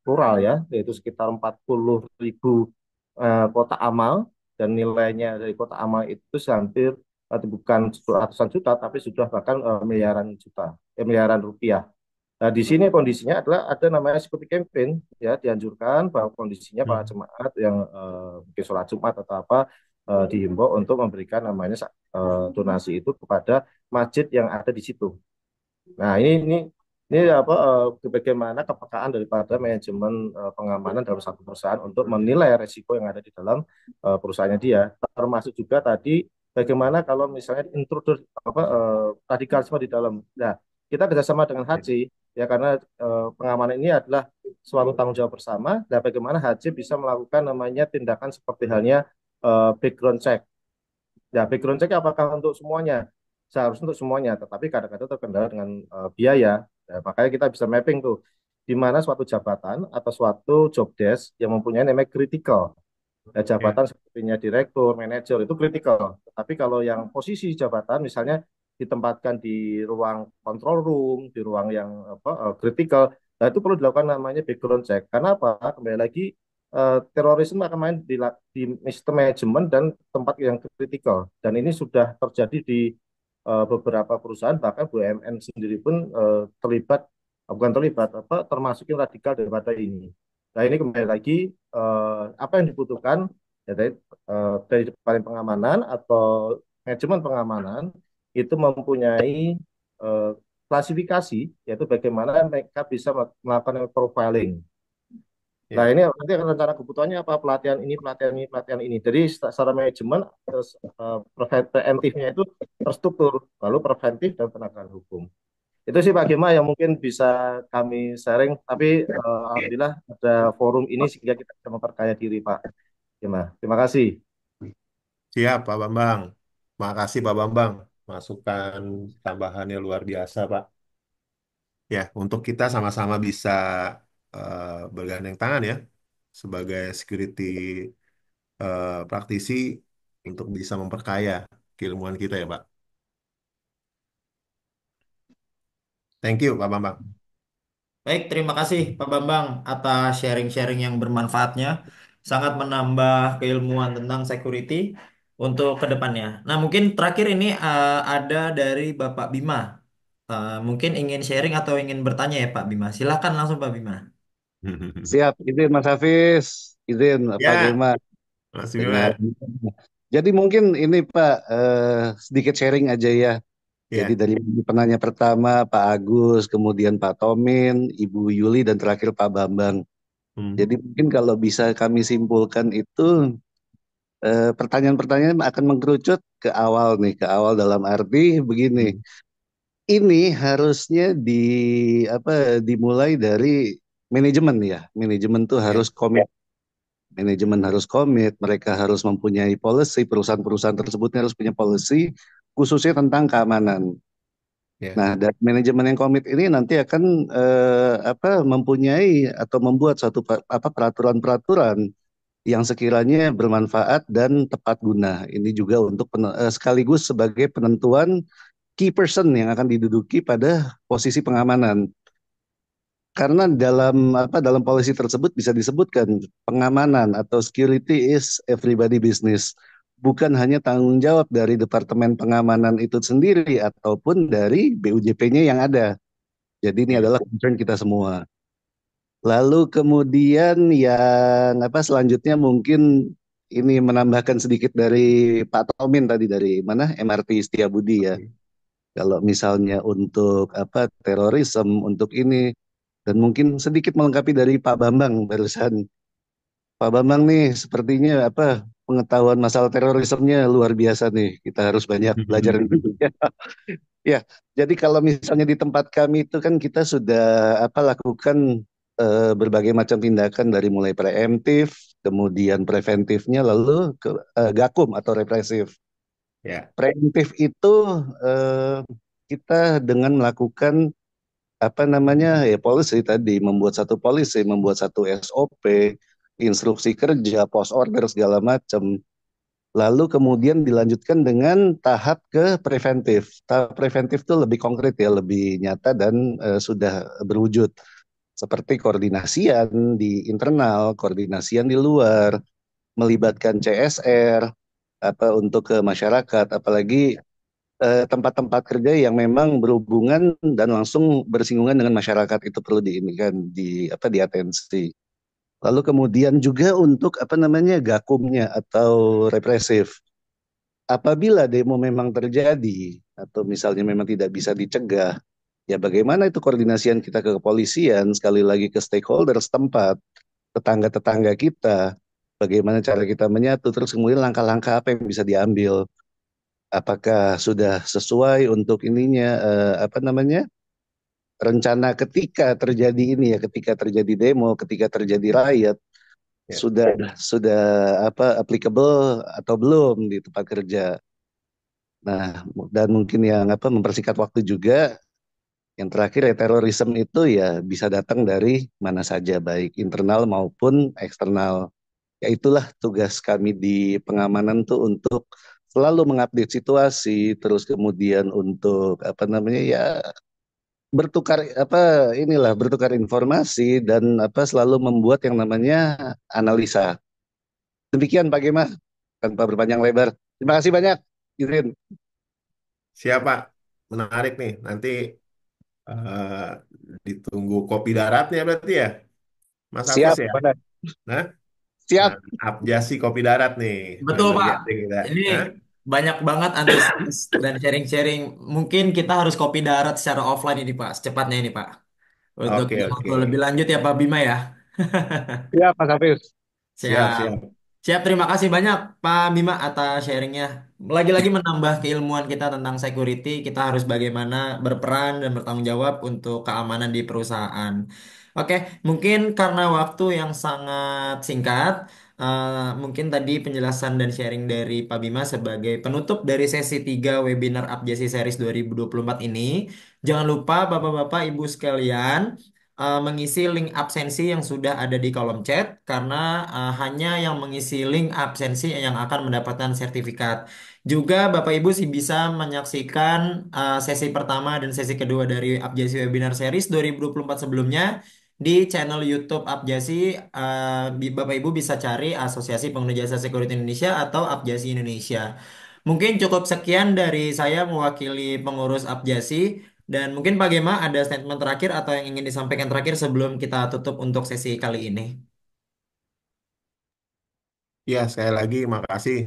plural ya, yaitu sekitar 40.000 kota amal dan nilainya dari kota amal itu hampir bukan ratusan juta tapi sudah bahkan miliaran juta, miliaran rupiah. Nah, di sini kondisinya adalah ada namanya security campaign, ya, dianjurkan bahwa kondisinya para Hmm. jemaat yang mungkin sholat Jumat atau apa dihimbau untuk memberikan namanya donasi itu kepada masjid yang ada di situ. Nah, ini apa bagaimana kepekaan daripada manajemen pengamanan dalam satu perusahaan untuk menilai resiko yang ada di dalam perusahaannya dia. Termasuk juga tadi bagaimana kalau misalnya intruder radikalisme di dalam. Nah, kita kerjasama dengan Haji ya karena pengamanan ini adalah suatu tanggung jawab bersama. Dan bagaimana Haji bisa melakukan namanya tindakan seperti halnya background check. Ya, background check apakah untuk semuanya? Seharusnya untuk semuanya, tetapi kadang-kadang terkendala dengan biaya. Ya, makanya kita bisa mapping tuh di mana suatu jabatan atau suatu job desk yang mempunyai namanya critical. Ya, Ya. jabatan sepertinya direktur, manajer itu critical. Tapi kalau yang posisi jabatan misalnya ditempatkan di ruang control room, di ruang yang critical, nah itu perlu dilakukan namanya background check. Karena apa? Kembali lagi terorisme akan main di sistem manajemen dan tempat yang kritikal. Dan ini sudah terjadi di beberapa perusahaan, bahkan BUMN sendiri pun terlibat, bukan terlibat, termasukin radikal daripada ini. Nah ini kembali lagi apa yang dibutuhkan ya, dari departemen pengamanan atau manajemen pengamanan itu mempunyai eh, klasifikasi, yaitu bagaimana mereka bisa melakukan profiling. Nah, Ya. ini nanti akan rencana kebutuhannya apa pelatihan ini, pelatihan ini, pelatihan ini. Jadi secara manajemen terus preventifnya itu terstruktur, lalu preventif dan penegakan hukum. Itu sih Pak Gema yang mungkin bisa kami sharing. Tapi alhamdulillah ada forum ini sehingga kita bisa memperkaya diri Pak Gema. Terima kasih. Siap Pak Bambang. Makasih Pak Bambang. Masukan tambahannya luar biasa Pak. Ya, untuk kita sama-sama bisa bergandeng tangan ya sebagai security praktisi untuk bisa memperkaya keilmuan kita ya Pak. Thank you Pak Bambang. Baik, terima kasih Pak Bambang atas sharing-sharing yang bermanfaatnya. Sangat menambah keilmuan tentang security untuk ke depannya. Nah, mungkin terakhir ini ada dari Bapak Bima. Mungkin ingin sharing atau ingin bertanya ya Pak Bima. Silakan langsung Pak Bima. Siap, izin Mas Hafiz, izin Pak Ya, Gema Mas dengan. Bima. Jadi mungkin ini Pak sedikit sharing aja ya. Jadi Ya. dari penanya pertama Pak Agus, kemudian Pak Tomin, Ibu Yuli, dan terakhir Pak Bambang. Hmm. Jadi mungkin kalau bisa kami simpulkan itu pertanyaan-pertanyaan akan mengkerucut ke awal nih, ke awal dalam arti begini. Hmm. Ini harusnya dimulai dari manajemen ya. Manajemen tuh Ya. harus komit. Manajemen harus komit, mereka harus mempunyai policy, perusahaan-perusahaan tersebut harus punya policy khususnya tentang keamanan. Ya. Nah, dari manajemen yang komit ini nanti akan mempunyai atau membuat suatu peraturan-peraturan yang sekiranya bermanfaat dan tepat guna. Ini juga untuk sekaligus sebagai penentuan key person yang akan diduduki pada posisi pengamanan. Karena dalam polisi tersebut bisa disebutkan pengamanan atau security is everybody business. Bukan hanya tanggung jawab dari Departemen Pengamanan itu sendiri ataupun dari BUJP-nya yang ada. Jadi ini Ya. adalah concern kita semua. Lalu kemudian yang apa selanjutnya mungkin ini menambahkan sedikit dari Pak Tomin tadi dari mana MRT Setiabudi ya. Oke. Kalau misalnya untuk apa terorisme untuk ini dan mungkin sedikit melengkapi dari Pak Bambang barusan. Pak Bambang nih sepertinya apa pengetahuan masalah terorismenya luar biasa nih. Kita harus banyak belajar dari dia. Ya, jadi kalau misalnya di tempat kami itu kan kita sudah apa lakukan berbagai macam tindakan dari mulai preemptif, kemudian preventifnya, lalu ke gakum atau represif. Ya, Preemptif itu eh, kita dengan melakukan apa namanya ya policy tadi, membuat satu policy, membuat satu SOP, instruksi kerja, post order segala macam. Lalu kemudian dilanjutkan dengan tahap ke preventif. Tahap preventif itu lebih konkret ya, lebih nyata dan sudah berwujud. Seperti koordinasian di internal, koordinasian di luar, melibatkan CSR, apa untuk ke masyarakat, apalagi tempat-tempat kerja yang memang berhubungan dan langsung bersinggungan dengan masyarakat itu perlu diinikan di apa diatensi. Lalu kemudian juga untuk apa namanya gakumnya atau represif. Apabila demo memang terjadi atau misalnya memang tidak bisa dicegah, ya bagaimana itu koordinasian kita ke kepolisian, sekali lagi ke stakeholder setempat, tetangga-tetangga kita, bagaimana cara kita menyatu, terus kemudian langkah-langkah apa yang bisa diambil, apakah sudah sesuai untuk ininya, apa namanya, rencana ketika terjadi ini ya, ketika terjadi demo, ketika terjadi riot, ya. sudah apa applicable atau belum di tempat kerja. Nah, dan mungkin yang apa mempersingkat waktu juga, yang terakhir ya terorisme itu ya bisa datang dari mana saja, baik internal maupun eksternal. Ya itulah tugas kami di pengamanan tuh untuk selalu mengupdate situasi, terus kemudian untuk apa namanya ya bertukar apa inilah bertukar informasi dan apa selalu membuat yang namanya analisa. Demikian Pak Gema, tanpa berpanjang lebar. Terima kasih banyak, Idrin. Siapa? Menarik nih. Nanti eh, ditunggu kopi daratnya berarti ya, Mas Hafiz Siap, ya. benar. Nah, nah, Siap. Abjasi kopi darat nih. Betul, Under Pak. gathering kita. Ini Hah? banyak banget antusias dan sharing-sharing. Mungkin kita harus kopi darat secara offline ini, Pak. Secepatnya ini, Pak. Untuk Oke, kita oke. ngobrol lebih lanjut ya, Pak Bima ya. Siap, Mas Hafiz. Siap. Siap, siap. Siap, terima kasih banyak Pak Bima atas sharingnya. Lagi-lagi menambah keilmuan kita tentang security, kita harus bagaimana berperan dan bertanggung jawab untuk keamanan di perusahaan. Oke, mungkin karena waktu yang sangat singkat, eh, mungkin tadi penjelasan dan sharing dari Pak Bima sebagai penutup dari sesi 3 webinar Abjasi Series 2024 ini. Jangan lupa Bapak-Bapak, Ibu sekalian, mengisi link absensi yang sudah ada di kolom chat karena hanya yang mengisi link absensi yang akan mendapatkan sertifikat. Juga Bapak Ibu sih bisa menyaksikan sesi pertama dan sesi kedua dari Abjasi Webinar Series 2024 sebelumnya di channel YouTube Abjasi. Bapak Ibu bisa cari Asosiasi Pengguna Jasa Security Indonesia atau Abjasi Indonesia. Mungkin cukup sekian dari saya mewakili pengurus Abjasi. Dan mungkin Pak Gema ada statement terakhir atau yang ingin disampaikan terakhir sebelum kita tutup untuk sesi kali ini. Ya, sekali lagi makasih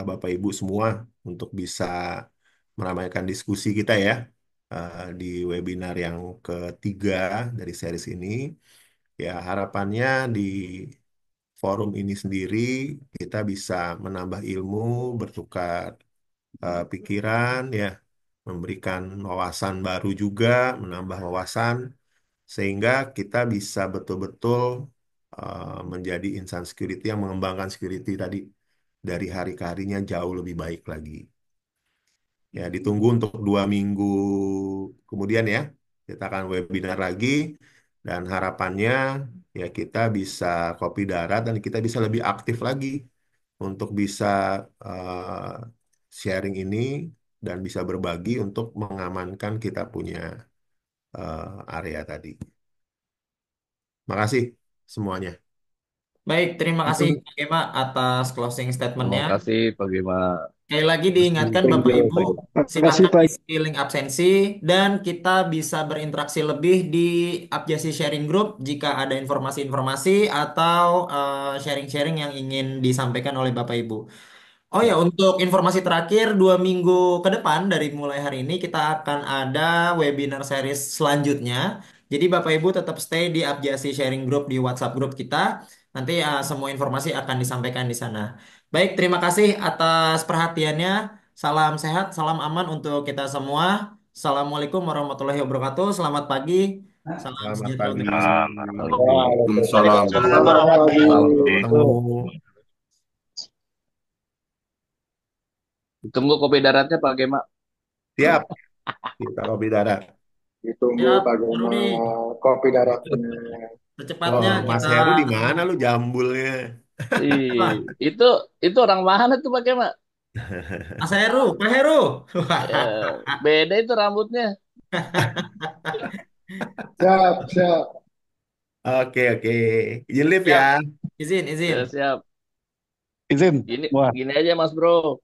Bapak Ibu semua untuk bisa meramaikan diskusi kita ya di webinar yang ketiga dari series ini. Ya, harapannya di forum ini sendiri kita bisa menambah ilmu, bertukar pikiran, ya, memberikan wawasan baru juga, menambah wawasan, sehingga kita bisa betul-betul menjadi insan security yang mengembangkan security tadi dari hari ke harinya jauh lebih baik lagi. Ya, ditunggu untuk 2 minggu kemudian ya, kita akan webinar lagi dan harapannya ya kita bisa kopi darat dan kita bisa lebih aktif lagi untuk bisa eh, sharing ini dan bisa berbagi untuk mengamankan kita punya area tadi. Makasih semuanya. Baik, terima kasih Itu Pak Gema atas closing Terima statementnya. kasih Pak Gema. Sekali lagi diingatkan Thank Bapak you, Ibu, thank you. silakan Makasih Pak. isi link absensi dan kita bisa berinteraksi lebih di Abjasi Sharing Group jika ada informasi-informasi atau sharing-sharing yang ingin disampaikan oleh Bapak Ibu. Oh ya, untuk informasi terakhir, 2 minggu ke depan dari mulai hari ini kita akan ada webinar series selanjutnya. Jadi Bapak Ibu tetap stay di Abjasi Sharing Group di WhatsApp group kita. Nanti semua informasi akan disampaikan di sana. Baik, terima kasih atas perhatiannya. Salam sehat, salam aman untuk kita semua. Assalamualaikum warahmatullahi wabarakatuh. Selamat pagi. Salam Selamat sejahtera pagi. untuk kita semua. Waalaikumsalam Selamat warahmatullahi pagi. Malam. wabarakatuh. Tunggu kopi daratnya Pak Gema. Siap, kita kopi darat. Ditunggu Siap, Pak Pak Gema Rudi. kopi daratnya. Secepatnya Oh, Mas kita Heru di mana lu jambulnya? Ih, apa? itu itu orang mana tuh Pak Gema? Mas Heru, Pak Heru. Beda itu rambutnya. Siap, siap. Oke, oke. Izin live ya. Siap. Izin, izin. Siap. Izin. Gini Wah. gini aja Mas Bro.